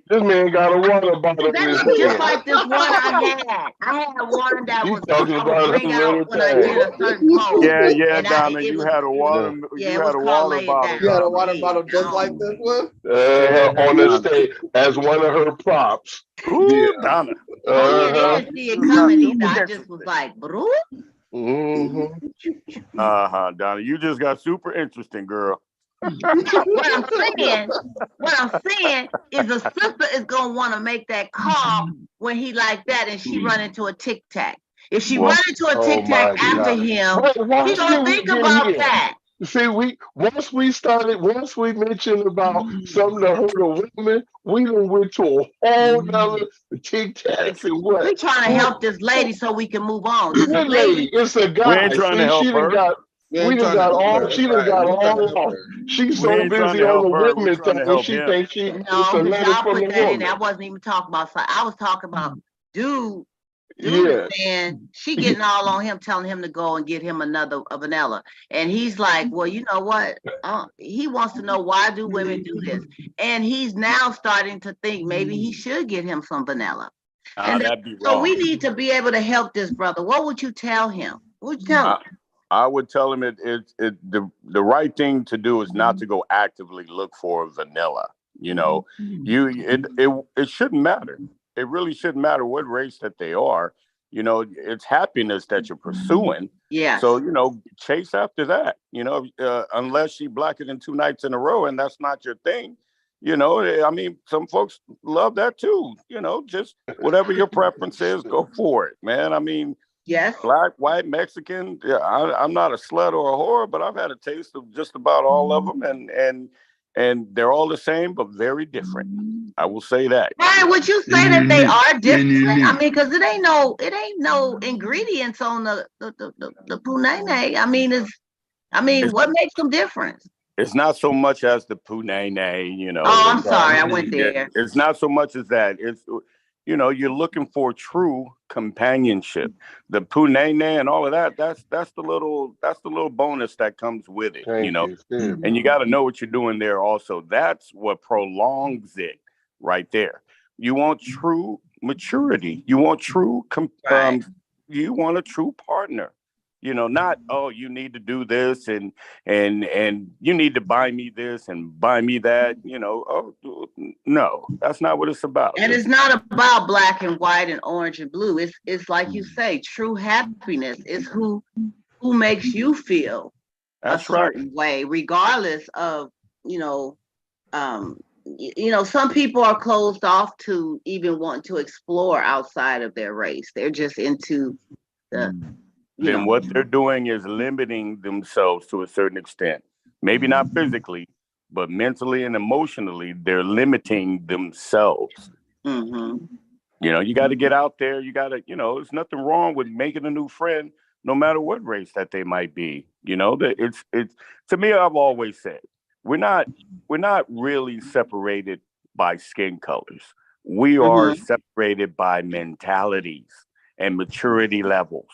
This man got a water bottle. That's just like this one I had. I had one that was talking about bring out when I did a certain pose. Yeah, Donna, you had a water. You had a water bottle. You had a water bottle just like this one. On the stage as one of her props. Ooh, Donna. They didn't see it coming either. I just was like, bro. Donna, you just got super interesting, girl. What I'm saying is a sister is gonna want to make that call when he like that, and she run into a tic tac. If she run into a tic tac after him, he gonna think about that. See, once we mentioned about something to hurt a woman, we done went to a whole nother tic tacs and what. We trying to help this lady so we can move on. This lady, it's a guy. We ain't trying to help her. She done got all. She's so busy on the women thing. She thinks it's a letter from the woman. I wasn't even talking about. I was talking about dude. And she getting all on him, telling him to go and get him another vanilla. And he's like, well, you know what? He wants to know, why do women do this? And he's now starting to think maybe he should get him some vanilla. So we need to be able to help this brother. What would you tell him? What would you tell him? I would tell him the right thing to do is not to go actively look for vanilla. You know, it shouldn't matter. It really shouldn't matter what race that they are. You know, it's happiness that you're pursuing. Yeah. So, you know, chase after that, you know, unless she blacker than 2 nights in a row and that's not your thing. You know, I mean, some folks love that too. You know, just whatever your preference is, go for it, man. I mean, yes, black, white, Mexican. Yeah, I'm not a slut or a whore, but I've had a taste of just about all of them, and they're all the same, but very different. I will say that. Brian, would you say that they are different? I mean, because it ain't no ingredients on the punene. I mean, what makes them different? It's not so much as the punene, you know. Oh, I'm sorry, I went there. It's not so much as that. It's, you know, you're looking for true companionship. The punene and all of that, that's the little bonus that comes with it, you know. And you got to know what you're doing there also. That's what prolongs it right there. You want true maturity. You want true you want a true partner. Not, oh, you need to do this and you need to buy me this and buy me that. Oh, no, that's not what it's about. And it's not about black and white and orange and blue. It's like you say, true happiness is who makes you feel a certain way, regardless of, some people are closed off to even want to explore outside of their race. They're just into then what they're doing is limiting themselves to a certain extent. Maybe not physically, but mentally and emotionally, they're limiting themselves. Mm-hmm. You got to get out there. You got to, there's nothing wrong with making a new friend, no matter what race that they might be. That it's to me, I've always said, we're not really separated by skin colors. We are separated by mentalities and maturity levels.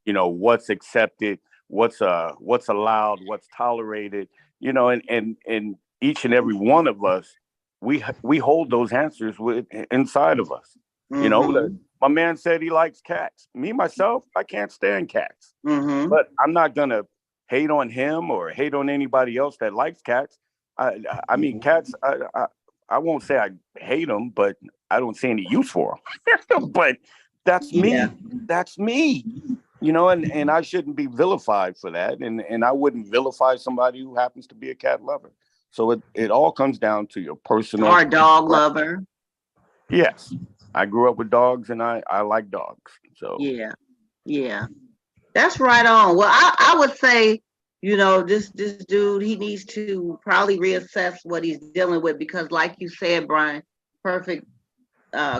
What's accepted, what's allowed, what's tolerated, and each and every one of us, we hold those answers inside of us. My man said he likes cats. Me, myself, I can't stand cats. But I'm not gonna hate on him or hate on anybody else that likes cats. I mean, cats, I won't say I hate them, but I don't see any use for them. But that's me. Yeah. That's me. And I shouldn't be vilified for that. And I wouldn't vilify somebody who happens to be a cat lover. So it all comes down to your personal. Or a dog lover. Yes. I grew up with dogs and I like dogs. So yeah. That's right on. Well, I would say, this dude, he needs to probably reassess what he's dealing with, because like you said, Brian, perfect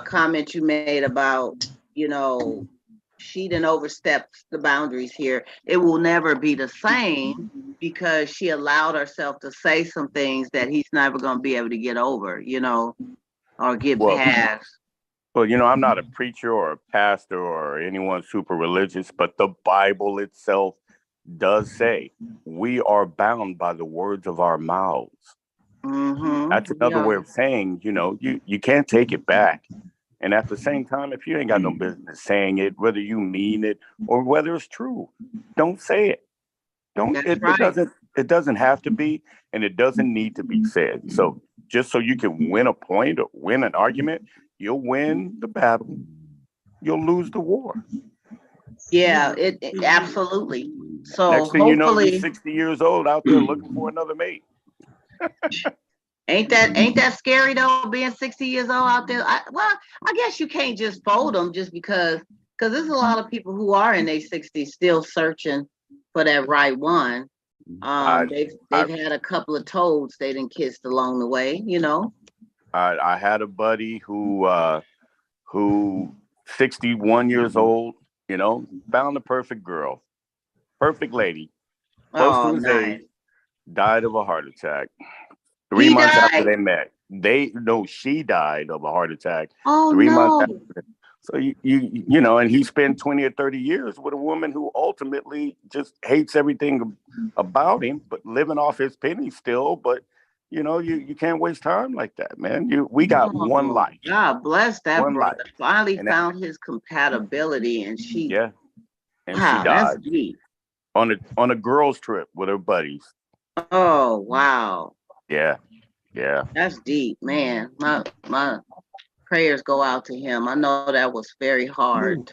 comment you made about, she didn't overstep the boundaries here. It will never be the same because she allowed herself to say some things that he's never going to be able to get over, or get past. Well, I'm not a preacher or a pastor or anyone super religious, but the Bible itself does say we are bound by the words of our mouths. That's another way of saying, you can't take it back. And at the same time, if you ain't got no business saying it, whether you mean it or whether it's true, don't say it. It doesn't have to be, and it doesn't need to be said. So just so you can win a point or win an argument, you'll win the battle, you'll lose the war. Yeah, it absolutely. So next thing you know, you're 60 years old out there looking for another mate. Ain't that scary though, being 60 years old out there? I guess you can't just fold them just because there's a lot of people who are in their 60s still searching for that right one. They've had a couple of toads they done kissed along the way, I had a buddy who 61 years old, found the perfect girl, perfect lady, close to his age, died of a heart attack. 3 months after they met. She died of a heart attack. 3 months after. So and he spent 20 or 30 years with a woman who ultimately just hates everything about him, but living off his penny still. But you can't waste time like that, man. We got one life. God bless that one brother. Life. Finally found his compatibility, and she. Yeah. And wow, she died that's deep. on a girls' trip with her buddies. Oh wow. Yeah. That's deep, man. My prayers go out to him. I know that was very hard.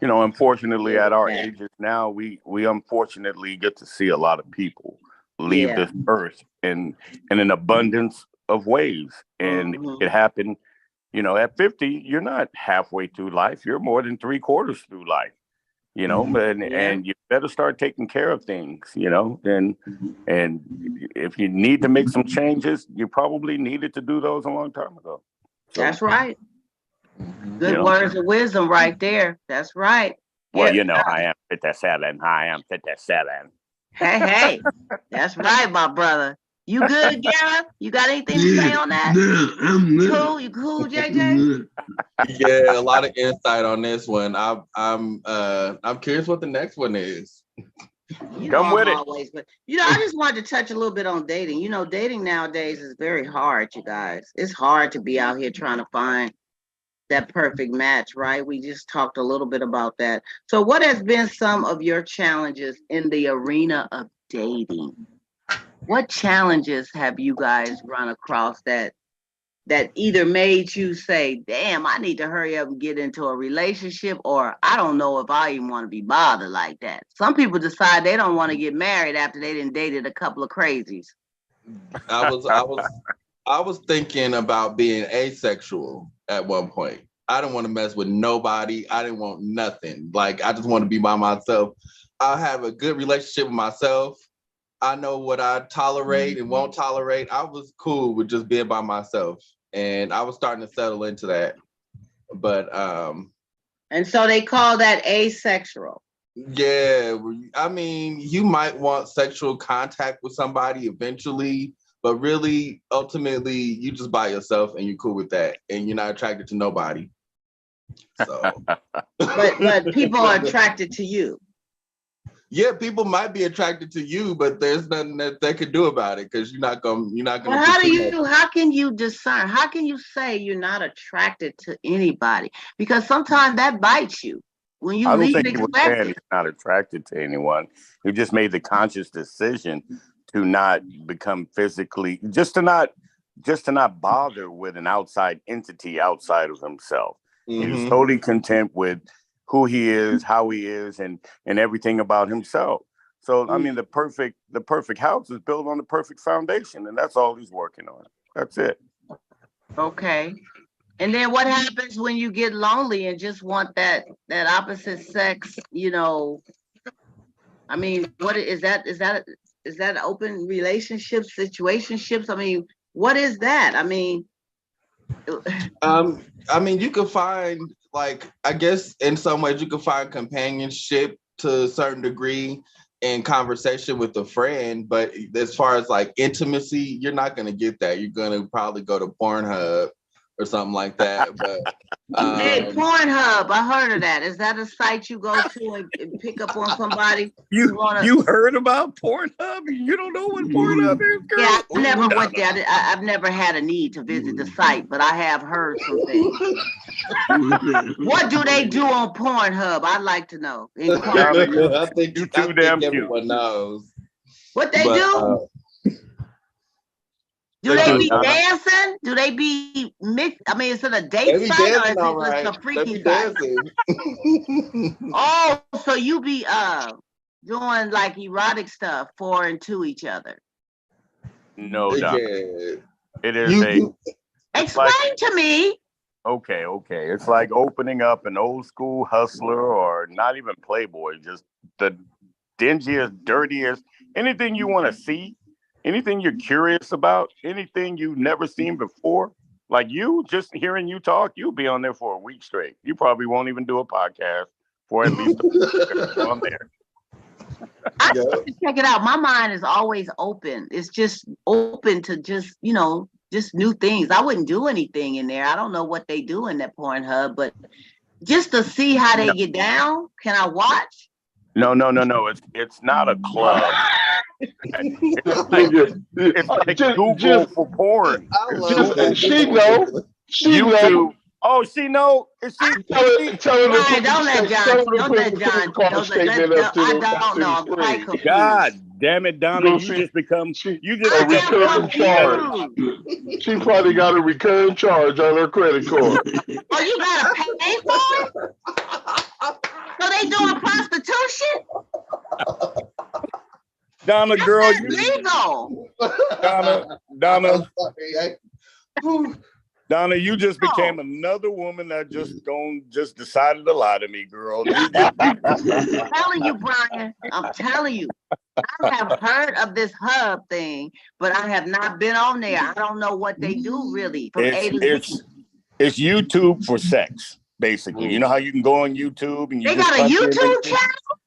Unfortunately, at our ages now, we unfortunately get to see a lot of people leave this earth in an abundance of ways. And it happened, at 50, you're not halfway through life. You're more than 3/4 through life. And you better start taking care of things, and if you need to make some changes, you probably needed to do those a long time ago. So, that's right. Good words of wisdom right there. That's right. Well, I am 57. I am 57. Hey, that's right, my brother. You good, Gareth? You got anything to say on that? No, I'm good. Cool? You cool, JJ? Yeah, a lot of insight on this one. I'm curious what the next one is. Come with it. Always, but I just wanted to touch a little bit on dating. Dating nowadays is very hard, you guys. It's hard to be out here trying to find that perfect match, right? We just talked a little bit about that. So what has been some of your challenges in the arena of dating? What challenges have you guys run across that either made you say, damn, I need to hurry up and get into a relationship, or I don't know if I even want to be bothered like that? Some people decide they don't want to get married after they done dated a couple of crazies. I was thinking about being asexual at one point. I didn't want to mess with nobody. I didn't want nothing. Like, I just want to be by myself. I have a good relationship with myself. I know what I tolerate and won't tolerate. I was cool with just being by myself, and I was starting to settle into that. But and so they call that asexual. Yeah, I mean, you might want sexual contact with somebody eventually, but really, ultimately, you just by yourself and you're cool with that, and you're not attracted to nobody. So, but people are attracted to you. Yeah, people might be attracted to you, but there's nothing that they could do about it because you're not gonna. Well, how can you discern? How can you say you're not attracted to anybody? Because sometimes that bites you when you least expect it. I don't think he was saying he's not attracted to anyone. He just made the conscious decision to not become physically, just to not bother with an outside entity outside of himself. Mm-hmm. He's totally content with who he is, how he is, and everything about himself. So, I mean, the perfect house is built on the perfect foundation, and that's all he's working on. That's it. Okay. And then what happens when you get lonely and just want that opposite sex, you know? I mean, what is that? Is that open relationships, situationships? I mean, what is that? I mean, you could find, like, I guess in some ways you could find companionship to a certain degree in conversation with a friend, but as far as like intimacy, you're not going to get that. You're going to probably go to Pornhub or something like that. But hey, Pornhub, I heard of that. Is that a site you go to and pick up on somebody? You heard about Pornhub? You don't know what Pornhub is, girl? Yeah, I never went there. I've never had a need to visit the site, but I have heard some things. What do they do on Pornhub? I'd like to know. I think everyone knows. What they do? Do they be dancing? Do they be mixed? I mean, is it a date site or is it a freaky site? Oh, so you be doing like erotic stuff 4 and 2 each other? No, Donna. It is explain to me. Okay. It's like opening up an old school Hustler, or not even Playboy, just the dingiest, dirtiest, anything you want to see. Anything you're curious about, anything you've never seen before, like you, just hearing you talk, you'll be on there for a week straight. You probably won't even do a podcast for at least a week on there. I have to check it out. My mind is always open. It's just open to just new things. I wouldn't do anything in there. I don't know what they do in that Pornhub, but just to see how they get down, can I watch? No. It's not a club. It's like Google for porn. She know. Oh, she know. Tell her don't let John. I don't know. I'm quite confused. God damn it, Donna! You just become a recurring charge. She probably got a recurring charge on her credit card. Oh, you gotta pay for it? So they doing prostitution? Donna, girl, legal. Donna, you just became another woman that just decided to lie to me, girl. I'm telling you, Brian. I'm telling you. I have heard of this hub thing, but I have not been on there. I don't know what they do really. It's YouTube for sex, basically. You know how you can go on YouTube and they got a YouTube channel?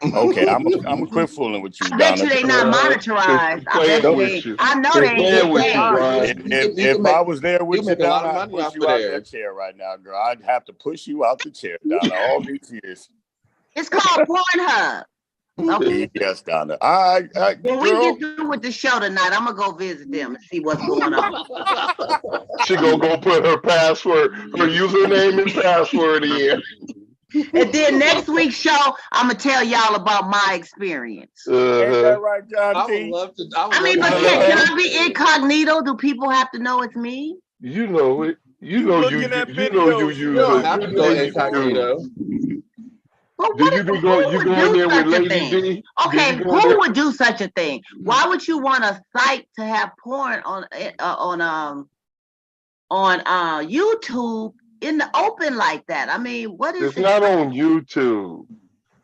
Okay, I'm gonna quit fooling with you, I bet Donna. you they not monetized. I know they ain't. If I was there with you, Donna, I'd push you out that chair right now, girl. I'd have to push you out the chair, Donna, all these years. It's called Pornhub. Okay. Yes, Donna. When we Girl, get through with the show tonight, I'm gonna go visit them and see what's going on. She gonna go put her password, her username and password in. And then next week's show, I'm gonna tell y'all about my experience. ain't that right, John I would T? love to. I mean, but can I be incognito? Do people have to know it's me? You know it. You know you looking at you know you videos, use You don't it. have You to know go you do. incognito. Well, Do you be who going? You would go in do there with such a Lady thing? D? Do Okay, you go in there? who would do such a thing? Why would you want a site to have porn on YouTube in the open like that? I mean, what is It's it? not on YouTube.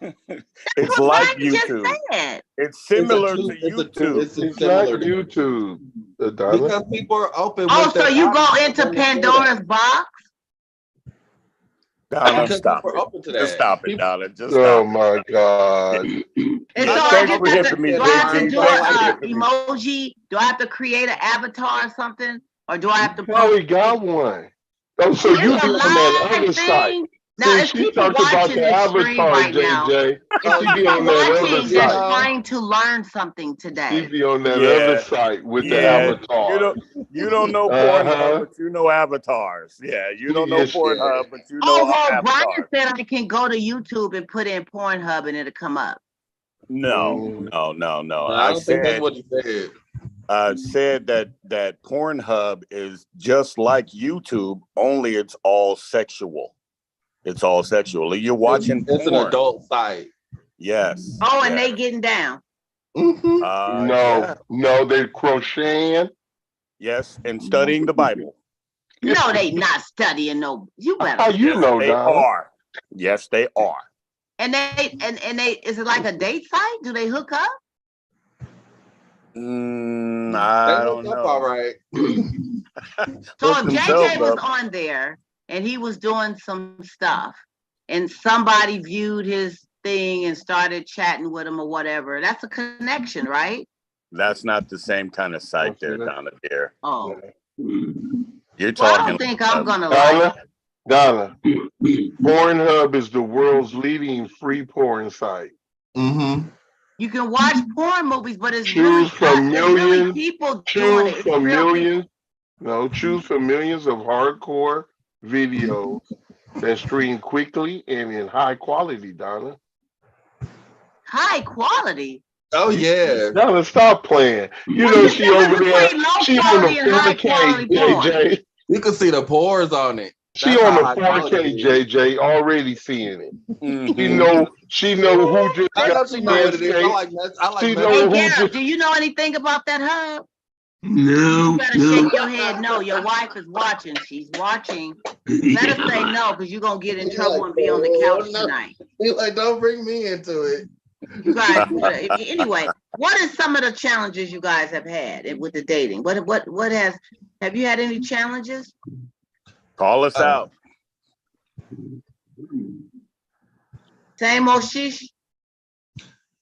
It's What like Brian just YouTube. said. It's similar to It's YouTube. It's not similar to YouTube, Donna. because people are open. Oh, with so their you go apps into on the internet. Pandora's box? Donna, Because stop people are it. open to Just that. stop it, People, Donna. Just Oh stop it. my God. And Yeah, so I thanks just for have to, hipping me, do I have to JG. do Thanks for a hipping me. emoji? Do I have to create an avatar or something? Or do I have to Probably post? got one. Oh, so It's you a be on that live other site. thing. Now, See, it's she people talked about watching the this stream avatar, right now. JJ. It's She be people on that other watching that's site. trying to learn something She today. be on that other Yeah, site with the yeah. avatar. You don't know Pornhub, but you know avatars. Yeah, you don't know Yes, yeah. Pornhub, but you know Oh, well, Brian avatars. said I can go to YouTube and put in Pornhub and it'll come up. No. I don't think that's what he said. Said that Pornhub is just like YouTube, only it's all sexual. It's all sexual. You're watching It's an porn. adult site. Yes. Oh, and yes. they getting down. No, they're crocheting. Yes, and studying the Bible. No, they not studying no. You better. How you Yes, know, they Donna? are. Yes, they are. And they is it like a date site? Do they hook up? I don't know. All right. So Hook if themselves JJ was up. on there and he was doing some stuff and somebody viewed his thing and started chatting with him or whatever, that's a connection, right? That's not the same kind of site there, Donna, dear. Oh. You're Well, I talking. don't think I'm gonna like it. Donna, Pornhub is the world's leading free porn site. Mm-hmm. You can watch porn movies, but it's Choose from really people doing it. Choose from millions. No, choose from millions of hardcore videos that stream quickly and in high quality, Donna. High quality. Oh yeah. Donna, stop playing. You know she over there. She on the 4K, JJ. You can see the pores on it. She That's on how the high 4K, quality it is. JJ, already seeing it. Mhm. She know who just I know got she know what it is. I like She that. know Hey, who Garrett, just. do you know anything about that hub? No. You better shake your head no. Your wife is watching. She's watching. You better say no, because you're going to get in trouble and be on the couch tonight. Like, don't bring me into it. You guys, anyway, what is some of the challenges you guys have had with the dating? Have you had any challenges? Call us out. Same old sheesh?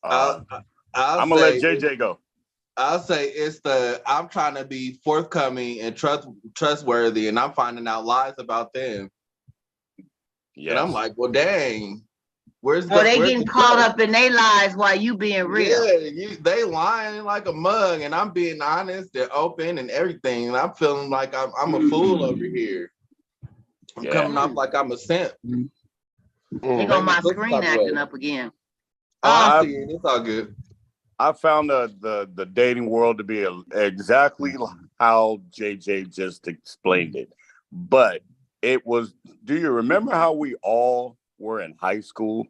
I'll I'm gonna let JJ go. I'll say I'm trying to be forthcoming and trustworthy, and I'm finding out lies about them. Yes. And I'm like, well, dang, where's they getting caught up in their lies while you being real. Yeah, they lying like a mug, and I'm being honest and open and everything, and I'm feeling like I'm a fool over here. I'm coming off like I'm a simp. They go my screen acting up again. I see it. It's all good. I found the dating world to be exactly how JJ just explained it. But it was, do you remember how we all were in high school?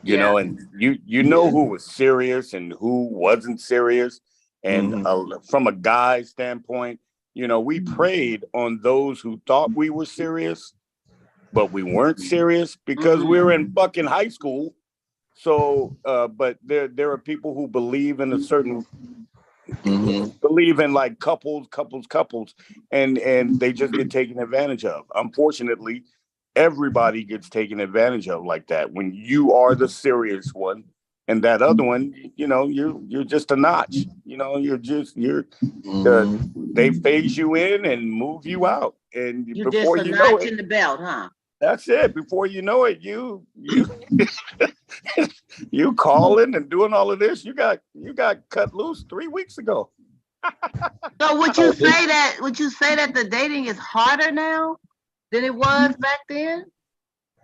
You know, and you know who was serious and who wasn't serious. And from a guy standpoint, you know, we preyed on those who thought we were serious, but we weren't serious because we were in fucking high school. So, but there are people who believe in a certain, believe in like couples, and they just get taken advantage of. Unfortunately, everybody gets taken advantage of like that. When you are the serious one, and that other one, you know, you're just a notch. You know, they phase you in and move you out, and You're before just a you know notch it, in the belt, huh? that's it. Before you know it, you You calling and doing all of this? You got cut loose 3 weeks ago. So would you say that the dating is harder now than it was back then?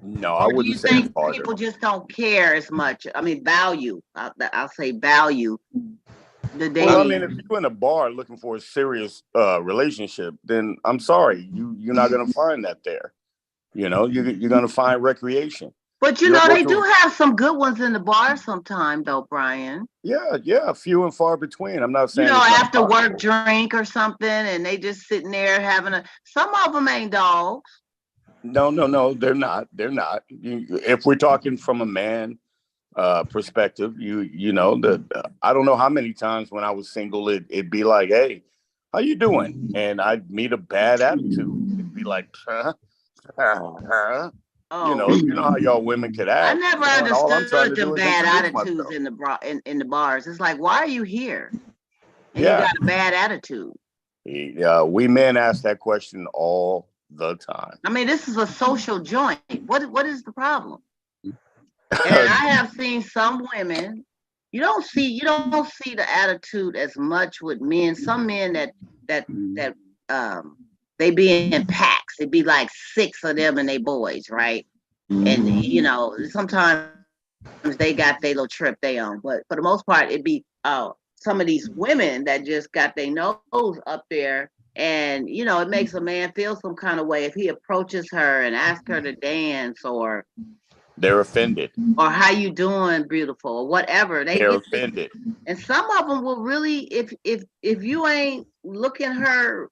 No, I Or do wouldn't you say think it's harder. people just don't care as much? I mean, value. I'll say value the dating. Well, I mean, if you're in a bar looking for a serious relationship, then I'm sorry, you're not going to find that there. You know, you're going to find recreation. But you know, they do have some good ones in the bar sometime, though, Brian. Yeah, few and far between. I'm not saying, you know, after work drink or something, and they just sitting there having some of them ain't dogs. No, they're not. They're not. If we're talking from a man perspective, you know, I don't know how many times when I was single, it'd be like, hey, how you doing? And I'd meet a bad attitude. It'd be like, Oh. You know how y'all women could act. I never understood the bad attitudes in the bars. It's like, why are you here? And you got a bad attitude. Yeah, we men ask that question all the time. I mean, this is a social joint. What is the problem? And I have seen some women. You don't see the attitude as much with men. Some men that they be in packs. It'd be like 6 of them and they boys, right? And you know, sometimes they got their little trip they on, but for the most part, it'd be some of these women that just got their nose up there, and you know, it makes a man feel some kind of way if he approaches her and asks her to dance, or they're offended, or how you doing, beautiful, or whatever. They're offended, and some of them will really, if you ain't looking her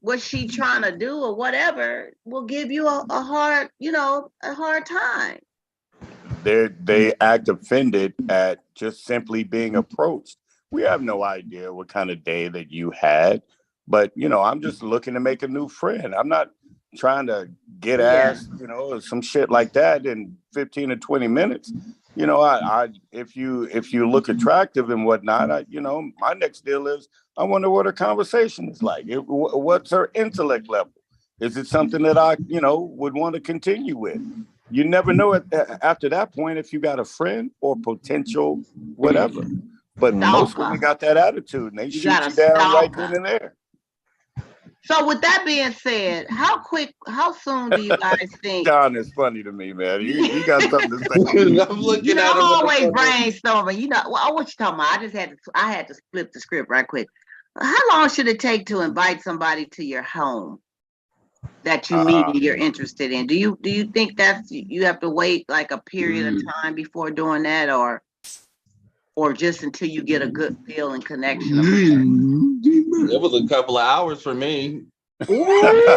what she trying to do or whatever, will give you a hard time. They act offended at just simply being approached. We have no idea what kind of day that you had, but you know, I'm just looking to make a new friend. I'm not trying to get asked, you know, some shit like that in 15 or 20 minutes. You know, I if you look attractive and whatnot, you know, my next deal is I wonder what her conversation is like. What's her intellect level? Is it something that I, you know, would want to continue with? You never know after that point if you got a friend or potential whatever. But most women got that attitude and they shoot you down right then and there. So with that being said, how soon do you guys think? Don is funny to me, man. You got something to say. I'm looking at him. I'm always brainstorming. You know, what you talking about? I had to flip the script right quick. How long should it take to invite somebody to your home that you meet and you're interested in? Do you think you have to wait like a period of time before doing that, or just until you get a good feel and connection? It was a couple of hours for me. JJ.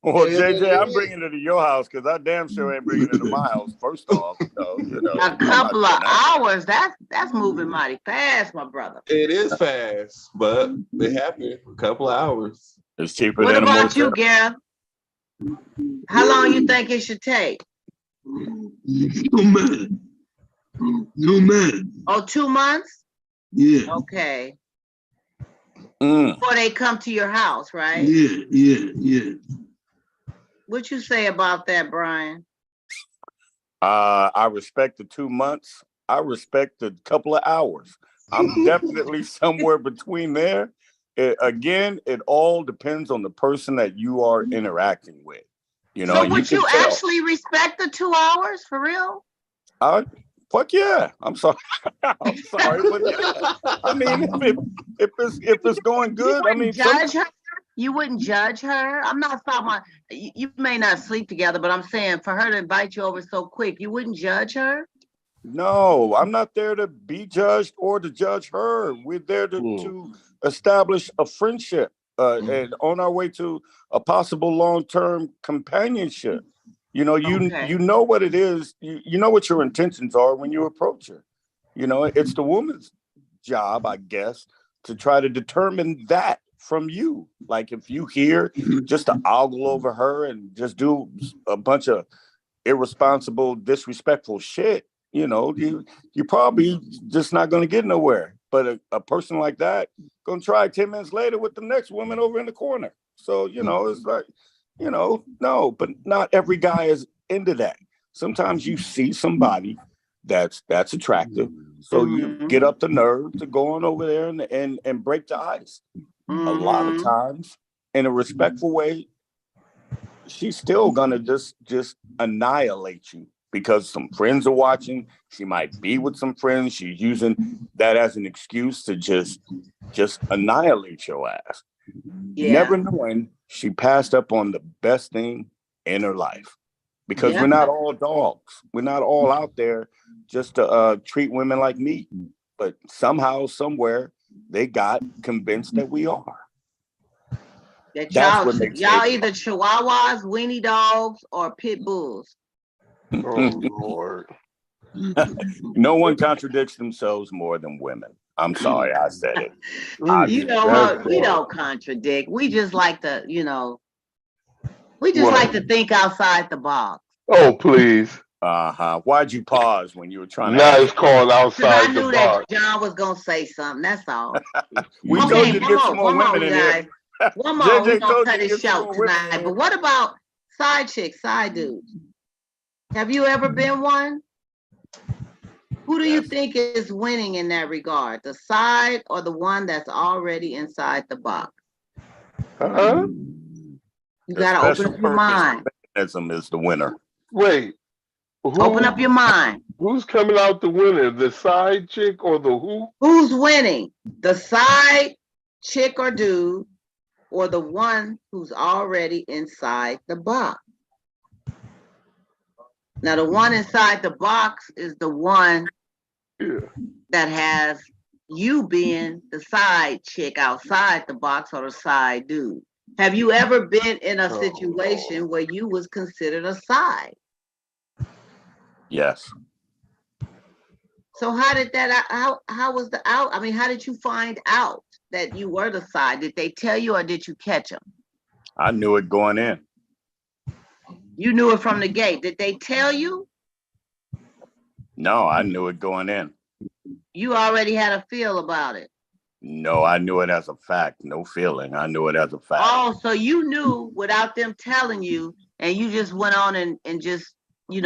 Well, JJ, I'm bringing her to your house because I damn sure ain't bringing her to my house. First off, so, you know, a couple of hours. That's moving mighty fast, my brother. It is fast, but they happen. A couple of hours. It's cheaper than a motel. What about you, Gareth? How long you think it should take? No matter. Oh, 2 months? Yeah. Okay. Before they come to your house, right? Yeah. What you say about that, Brian? I respect the 2 months. I respect a couple of hours. I'm definitely somewhere between there. It all depends on the person that you are interacting with. You know, so would you actually respect the 2 hours for real? Fuck yeah. I'm sorry. I'm sorry, but yeah. I mean, if it's going good, I mean, judge her. You wouldn't judge her. I'm not talking about you may not sleep together, but I'm saying for her to invite you over so quick, you wouldn't judge her. No, I'm not there to be judged or to judge her. We're there to establish a friendship and on our way to a possible long-term companionship. You know, you know what it is. You know what your intentions are when you approach her. You know, it's the woman's job, I guess, to try to determine that from you. Like if you hear just to ogle over her and just do a bunch of irresponsible, disrespectful shit, you know, you probably just not going to get nowhere. But a person like that going to try 10 minutes later with the next woman over in the corner. So, you know, it's like, you know, no, but not every guy is into that. Sometimes you see somebody that's attractive, so you get up the nerve to go on over there and break the ice. A lot of times, in a respectful way, she's still gonna just annihilate you because some friends are watching. She might be with some friends. She's using that as an excuse to just annihilate your ass. Yeah. Never knowing she passed up on the best thing in her life. Because we're not all dogs. We're not all out there just to treat women like meat. But somehow, somewhere, they got convinced that we are. That That's what makes y'all either Chihuahuas, weenie dogs, or pit bulls. Oh Lord. No one contradicts themselves more than women. I'm sorry, I said it. You know what? We don't contradict. We just like to, like to think outside the box. Oh, please. Why'd you pause when you were trying to Now ask? it's called outside I the knew box. that John was gonna say something. That's all. We told you to get some more women in here. One more. JJ We're gonna told cut you to it get some short more women in tonight. here. But what about side chicks, side dudes? Have you ever been one? Who do you think is winning in that regard? The side or the one that's already inside the box? Huh? You gotta open up your mind. Mechanism is the winner. Wait. Open up your mind. Who's coming out the winner? The side chick or the who? Who's winning? The side chick or dude, or the one who's already inside the box? Now, the one inside the box is the one that has you being the side chick outside the box or the side dude. Have you ever been in a situation where you was considered a side? Yes. So how did that, how was the out? I mean, how did you find out that you were the side? Did they tell you or did you catch them? I knew it going in. You knew it from the gate. Did they tell you? No, I knew it going in. You already had a feel about it. No, I knew it as a fact. No feeling. I knew it as a fact. Oh, so you knew without them telling you, and you just went on and just, you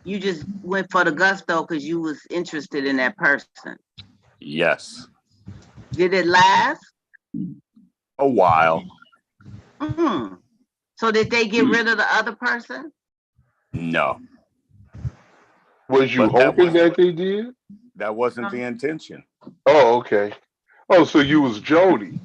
just went for the gusto because you was interested in that person. Yes. Did it last? A while. So did they get rid of the other person? No. Was you hoping that they did? That wasn't the intention. Oh, okay. Oh, so you was Jody.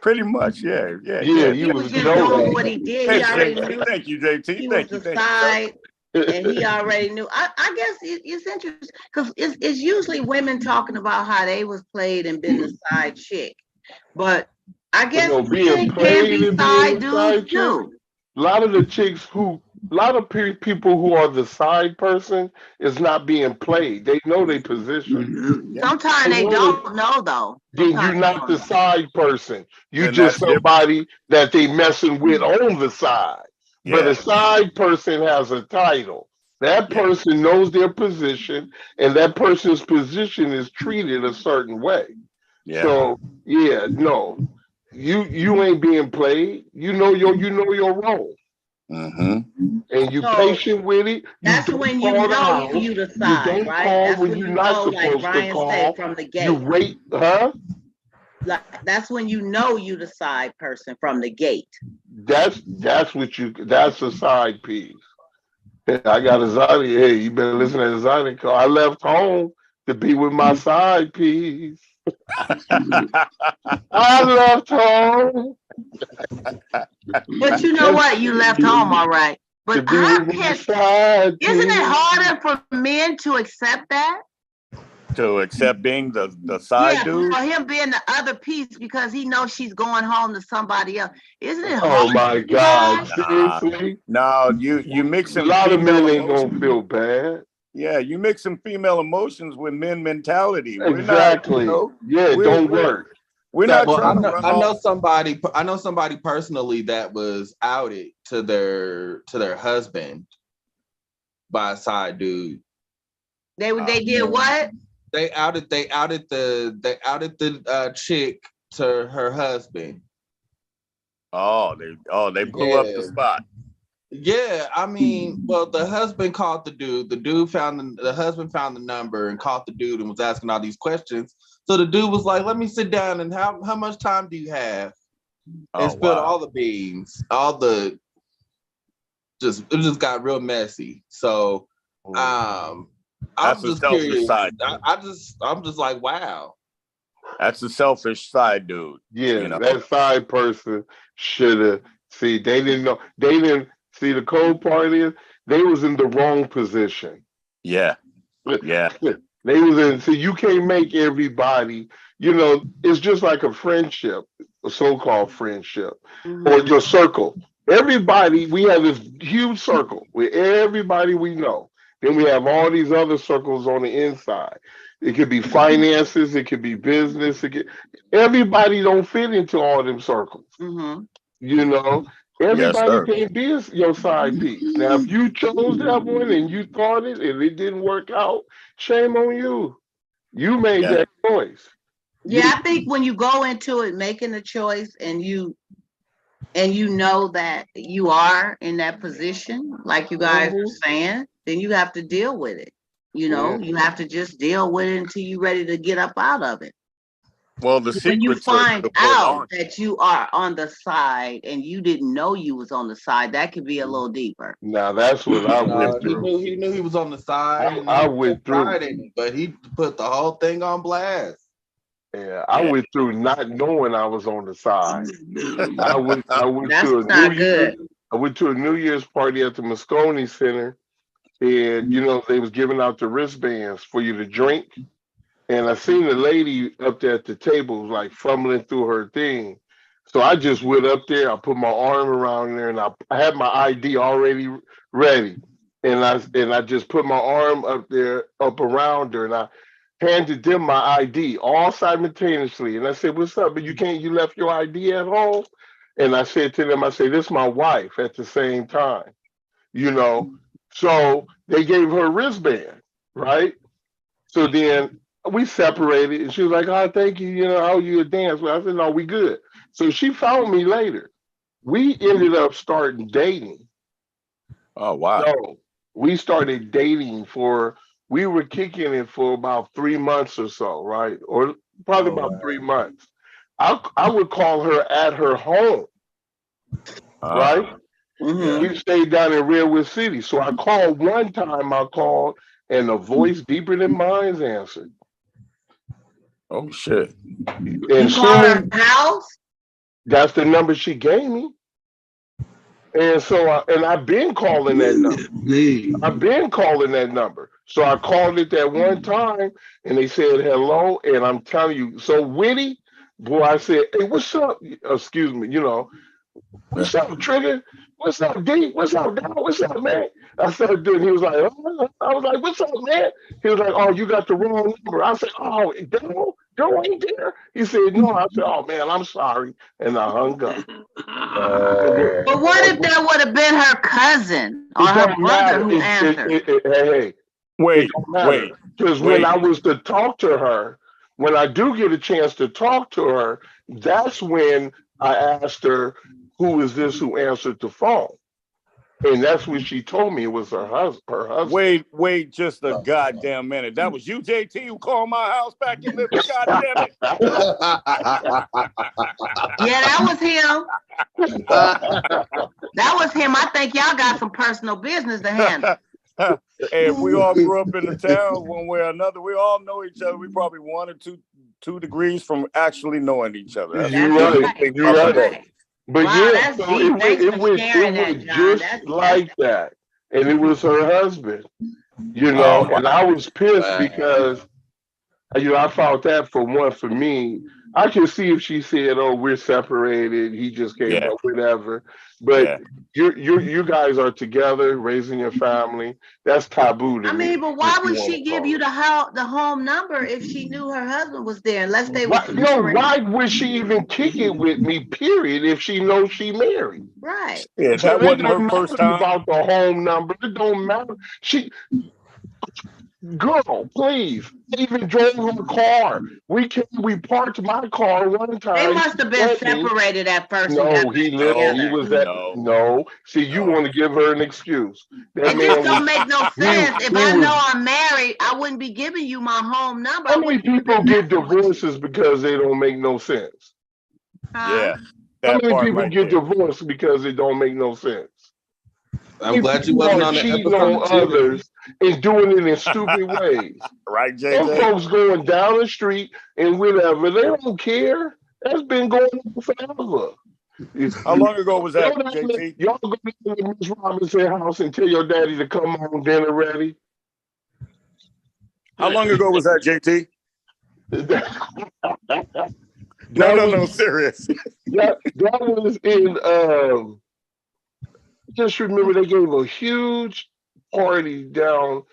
Pretty much, yeah. You was just doing what he did. He already knew. Thank you, JT. He was the side, and he already knew. I guess it's interesting because it's usually women talking about how they was played and been the side chick, but I guess being can be and side being a dudes too. A lot of the chicks a lot of people who are the side person is not being played. They know their position. Sometimes they don't know though. Then you're not the side person. You just somebody that they messing with on the side. Yeah. But a side person has a title. That person knows their position, and that person's position is treated a certain way. Yeah. So no, you ain't being played. You know your role. Mm-hmm. And you patient with it. That's when you know you the side, you don't right? call That's when when you're you not know, like supposed Brian to call. said, from the gate. You wait, huh? Like that's when you know you the side person from the gate. That's a side piece. I got a Zodi. Hey, you better listen to the Zodi call. I left home to be with my side piece. I left home. But you know what? You left home, all right. But isn't it harder for men to accept that? To accept being the side dude? For him being the other piece because he knows she's going home to somebody else. Isn't it hard? Oh my God. Seriously? No, you mix a lot of men ain't gonna feel bad. Yeah, you mix some female emotions with men mentality. Exactly. It don't work. We're not trying to run I know somebody personally that was outed to their husband by a side dude. They did what? They outed the chick to her husband. They blew up the spot. Yeah, I mean, well, the husband called the dude. The husband found the number and called the dude and was asking all these questions. So the dude was like, "Let me sit down and how much time do you have?" And spilled all the beans, it just got real messy. So, I'm That's a just selfish curious. side. I'm just like, wow. That's the selfish side, dude. Yeah, You know? that side person should have. See, they didn't know. They didn't see the cold part is they was in the wrong position. Yeah. Yeah. They was in. See, you can't make everybody. It's just like a friendship, a so-called friendship, or your circle. Everybody, we have this huge circle with everybody we know. Then we have all these other circles on the inside. It could be finances, it could be business. Everybody don't fit into all them circles. You know, Yes, everybody sir. can't be your side piece. Now, if you chose that one and you thought it and it didn't work out, shame on you. You made Yeah. that choice. Yeah, I think when you go into it making a choice and you know that you are in that position, like you guys are saying, then you have to deal with it. You have to just deal with it until you're ready to get up out of it. Well, the When you secret find to out that you are on the side and you didn't know you was on the side, that could be a little deeper. Now that's what I went He through. knew he was on the side. I went through. But he put the whole thing on blast. Yeah, I went through not knowing I was on the side. I went That's to a not good. I went to a New Year's party at the Moscone Center, and they was giving out the wristbands for you to drink. And I seen the lady up there at the table like fumbling through her thing. So I just went up there, I put my arm around there, and I had my ID already ready. And I just put my arm up there, up around her, and I handed them my ID all simultaneously. And I said, "What's up? But you left your ID at home?" And I said to them, I said, "This is my wife," at the same time. So they gave her a wristband, right? So then we separated, and she was like, "Oh, thank you. How you a dance?" Well, I said, "No, we good." So she found me later. We ended up starting dating. Oh, wow. So we started dating we were kicking it for about 3 months or so, right? Or probably about 3 months. I would call her at her home, right? We stayed down in Redwood City. So I called one time, and a voice deeper than mine's answered. Oh, shit. And call her house? That's the number she gave me. And so, I've been calling that number. I've been calling that number. So I called it that one time, and they said hello. And I'm telling you, so witty, boy. I said, "Hey, what's up?" Excuse me, "What's up, Trigger? What's up, D? What's up, Donna? What's up, man?" I said, "Dude," he was like, "Oh." I was like, "What's up, man?" He was like, "Oh, you got the wrong number." I said, "Oh, Daryl ain't there." He said, "No." I said, "Oh man, I'm sorry," and I hung up. But what if that would have been her cousin or her brother who answered? Hey, Wait, it don't matter. Because when I was to talk to her, when I do get a chance to talk to her, that's when I asked her, "Who is this who answered the phone?" And that's when she told me it was her husband. Wait just a goddamn minute. That was you, JT, who called my house back in the goddamn it. Yeah, that was him. That was him. I think y'all got some personal business to handle. Hey, if we all grew up in the town one way or another, we all know each other. We probably 1 or 2 degrees from actually knowing each other. You're right. You're right. But wow, yeah, that's so deep. Thanks for sharing that, John. Just like that. And it was her husband, Oh, wow. and I was pissed because, I found that for me. I can see if she said, "Oh, we're separated. He just came up, whatever." But you guys are together, raising your family. That's taboo to me. But why would she give you the home number if she knew her husband was there? Unless they were why would she even kick it with me? Period. If she knows she married, right? Yeah, so that wasn't her first time. About the home number, it don't matter. Girl, please. I even drove her car. We parked my car one They time. must have been Let me. separated at first and got No, back he together. was at No, no. See, you no. want to give her an excuse. That It just man was don't make no sense. If he I know was. I'm married, I wouldn't be giving you my home number. How I many wouldn't be people get messing with you. divorces because they don't make no sense? Huh? Yeah, How that many part people right get there. divorced because it don't make no sense? How I'm many glad you people wasn't are on the cheating episode on of cheating. others and doing it in stupid ways? Right, Some JJ? folks going down the street and whatever, they don't care. That's been going on forever. How long ago was that, JT? Y'all go to Miss Robinson's house and tell your daddy to come home dinner ready. How long ago was that, JT? No, was serious. that was in just remember they gave a huge party down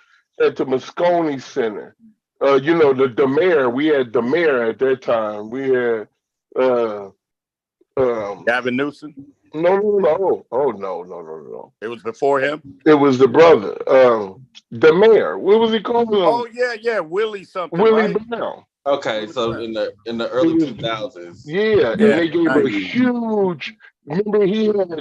at the Moscone Center. The mayor, we had the mayor at that time. We had uh Gavin Newsom? no. Oh no. It was before him? It was the brother. The mayor. What was he called? Oh, yeah. Willie something, Willie right? Brown. Okay, so in the early 2000s. Yeah, and Yeah. they gave a 90s. huge. Remember,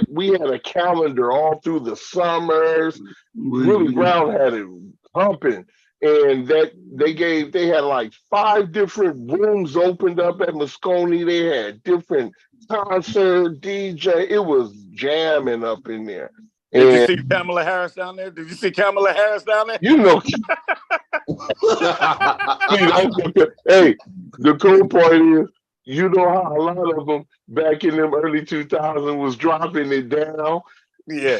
we had a calendar all through the summers. Willie Brown had it pumping, and they had like 5 different rooms opened up at Moscone. They had different concert DJ. It was jamming up in there, Did you and see Kamala Harris down there? Did you see Kamala Harris down there? you know, hey, the cool part is, you know how a lot of them back in them early 2000s was dropping it down. Yeah.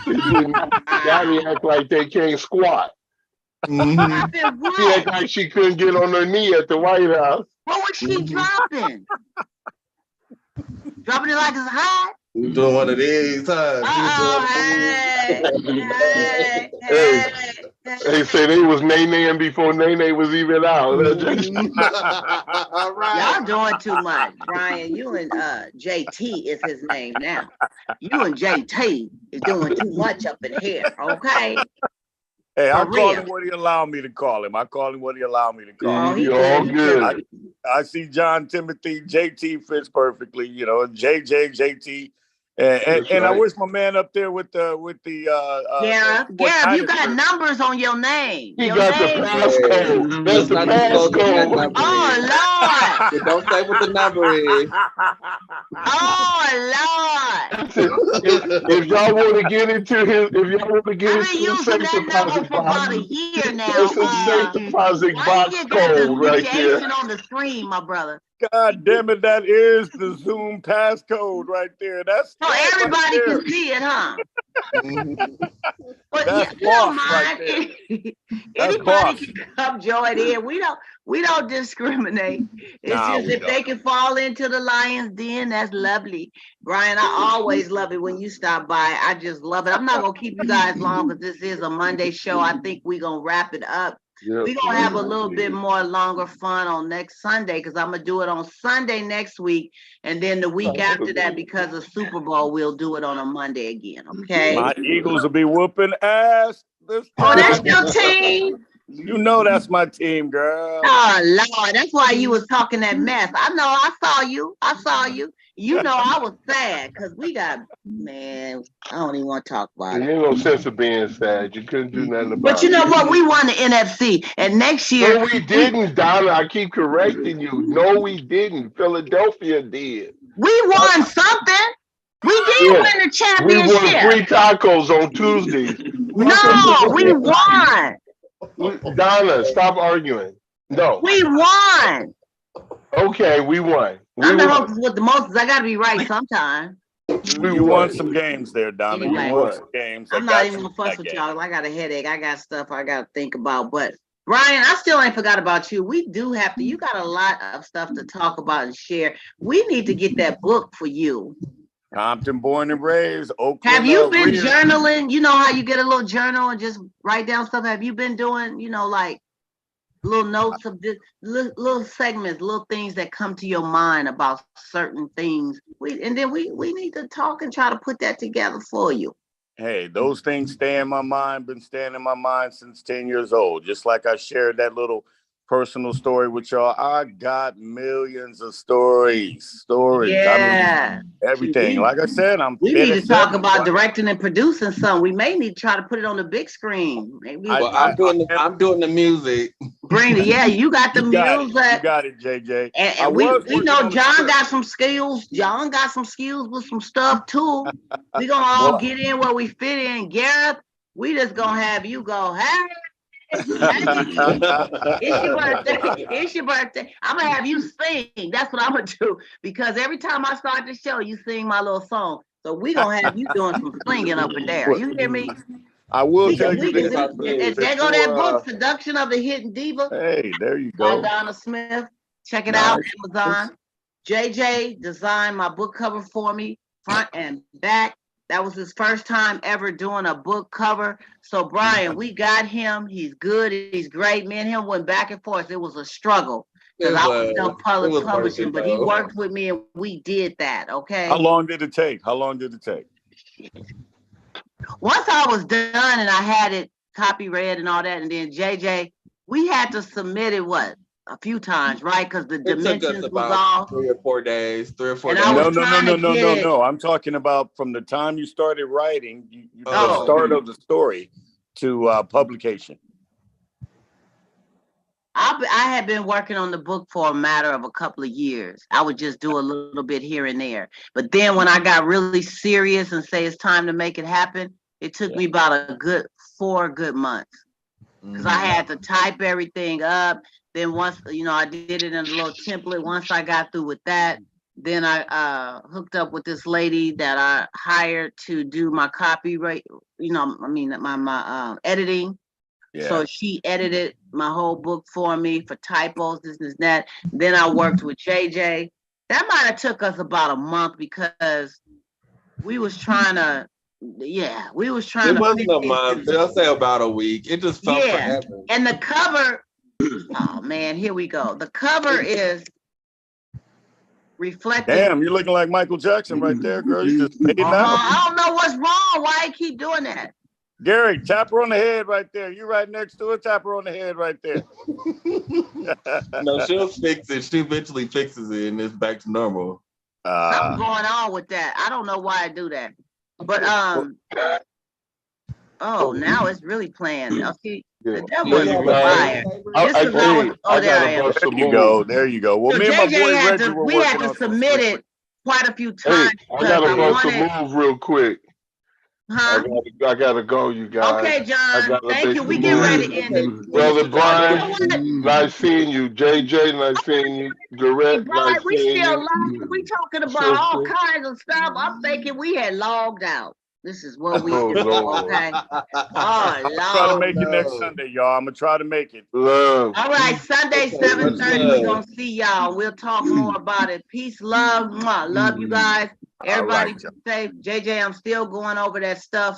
Now they act like they can't squat. Mhm. She act What? like she couldn't get on her knee at the White House. What was she dropping? Dropping it like it's hot? We doing one of these, huh? Uh-oh, hey, hey, Hey, hey, they say they was Nene before Nene was even out. All right. Y'all doing too much. Brian, you and JT is his name now. You and JT is doing too much up in here, okay? Hey, I For call real. him what he allowed me to call him. I call him what he allowed me to call Oh, him. he You're all good. good. I see John Timothy, JT fits perfectly, JJ, JT. And I right. wish my man up there with the Gareth, you got numbers on your name. He Your got the name. passcode. That's Let's the not disclose what that passcode. number Oh, is. Lord. So don't say what the number is. Oh, Lord. If y'all want to get into I've been the using safe that number deposit for box, about a year now. that's a safe deposit Why box you got the code right there. abbreviation on the screen, my brother? God damn it, that is the Zoom passcode right there. That's So right everybody there. can see it, huh? But That's you don't boss right mind. That's Anybody boss. can come join in. We don't discriminate. It's Nah, just we if they can fall into the lion's den, that's lovely. Brian, I always love it when you stop by. I just love it. I'm not gonna keep you guys long because this is a Monday show. I think we're gonna wrap it up. Yep. We're gonna have a little bit more longer fun on next Sunday because I'm gonna do it on Sunday next week, and then the week after that, because of Super Bowl, we'll do it on a Monday again. Okay. My Eagles will be whooping ass this Oh, that's time. your team. You know that's my team, girl. Oh Lord, that's why you was talking that mess. I know. I saw you. You know I was sad because we got, man. I don't even want to talk about There it. ain't no sense of being sad. You couldn't do nothing about But you it. know what? We won the NFC, and next year No, we didn't, Donna. I keep correcting you. No, we didn't. Philadelphia did. we won something. We did Yeah. win the We won championship. 3 tacos on Tuesdays. No, we won. Donna, stop arguing. No. We won. Okay, we won. We I'm the won. hostess with the most. I got to be right sometime. You won some games there, Donna. Anyway. You won some games. I'm not even gonna fuss with y'all. I got a headache. I got stuff I got to think about. But Ryan, I still ain't forgot about you. We do have to. You got a lot of stuff to talk about and share. We need to get that book for you. Compton, born and raised, Oakland. Have you been Rhea. journaling? You know how you get a little journal and just write down stuff. Have you been doing, like little notes of this, little segments, little things that come to your mind about certain things? And then we need to talk and try to put that together for you. hey, those things stay in my mind, been staying in my mind since 10 years old. Just like I shared that little personal story with y'all. I got millions of stories. I Yeah. mean, everything. Like I said, I'm We fit need at to talk 70. about directing and producing some. We may need to try to put it on the big screen. Maybe Well, I'm doing the music. bring the you got the You got it. music. You got it, JJ. And we know John got some skills. John got some skills with some stuff too. We gonna all get in where we fit in. Gareth, we just gonna have you go, hey. It's your birthday. It's your birthday. I'm gonna have you sing. That's what I'm gonna do. Because every time I start the show, you sing my little song. So we gonna have you doing some singing up in there. You hear me? I will tell you this. There go that book, Seduction of the Hidden Diva. Hey, there you By go. Donna Smith. Check it out, Amazon. JJ designed my book cover for me, front and back. That was his first time ever doing a book cover. So Brian, we got him. He's good. He's great. Me and him went back and forth. It was a struggle because I was self-publishing, but he worked with me and we did that. Okay. How long did it take? Once I was done and I had it copy read and all that, and then JJ, we had to submit it a few times, right? Because the dimensions was off. 3 or 4 days. No. I'm talking about from the time you started writing, the start of the story to publication. I had been working on the book for a matter of a couple of years. I would just do a little bit here and there. But then when I got really serious and say it's time to make it happen, it took me about 4 good months. Because I had to type everything up. Then once, I did it in a little template. Once I got through with that, then I hooked up with this lady that I hired to do my copyright, my editing. Yeah. So she edited my whole book for me for typos, this and that. Then I worked with JJ. That might have took us about a month because we was trying to. It wasn't a month. They'll say about a week. It just felt forever. And the cover, oh man, here we go. The cover is reflecting. Damn, you're looking like Michael Jackson right there, girl. You just fading out. I don't know what's wrong. Why I keep doing that? Gary, tap her on the head right there. You right next to her, tap her on the head right there. No, she'll fix it. She eventually fixes it and it's back to normal. Something's going on with that. I don't know why I do that. But now it's really playing. Okay, the devil is a liar. There you go. Well, so me and my boy Reggie were working on. We had to submit it quite a few times. I gotta bust a move real quick. Huh? I gotta go, you guys. Okay, John. Thank you. We get ready to end it. Brother Brian, nice seeing you. JJ, nice seeing you. Garrett, nice we seeing still you. live. We talking about all kinds of stuff. I'm thinking we had logged out. This is what we do. Okay. Oh, Lord. Try to make it next Sunday, y'all. I'm gonna try to make it. Love. All right, Sunday, 7:30. We're gonna see y'all. We'll talk more about it. Peace, love. Love you guys. Everybody safe. JJ, I'm still going over that stuff.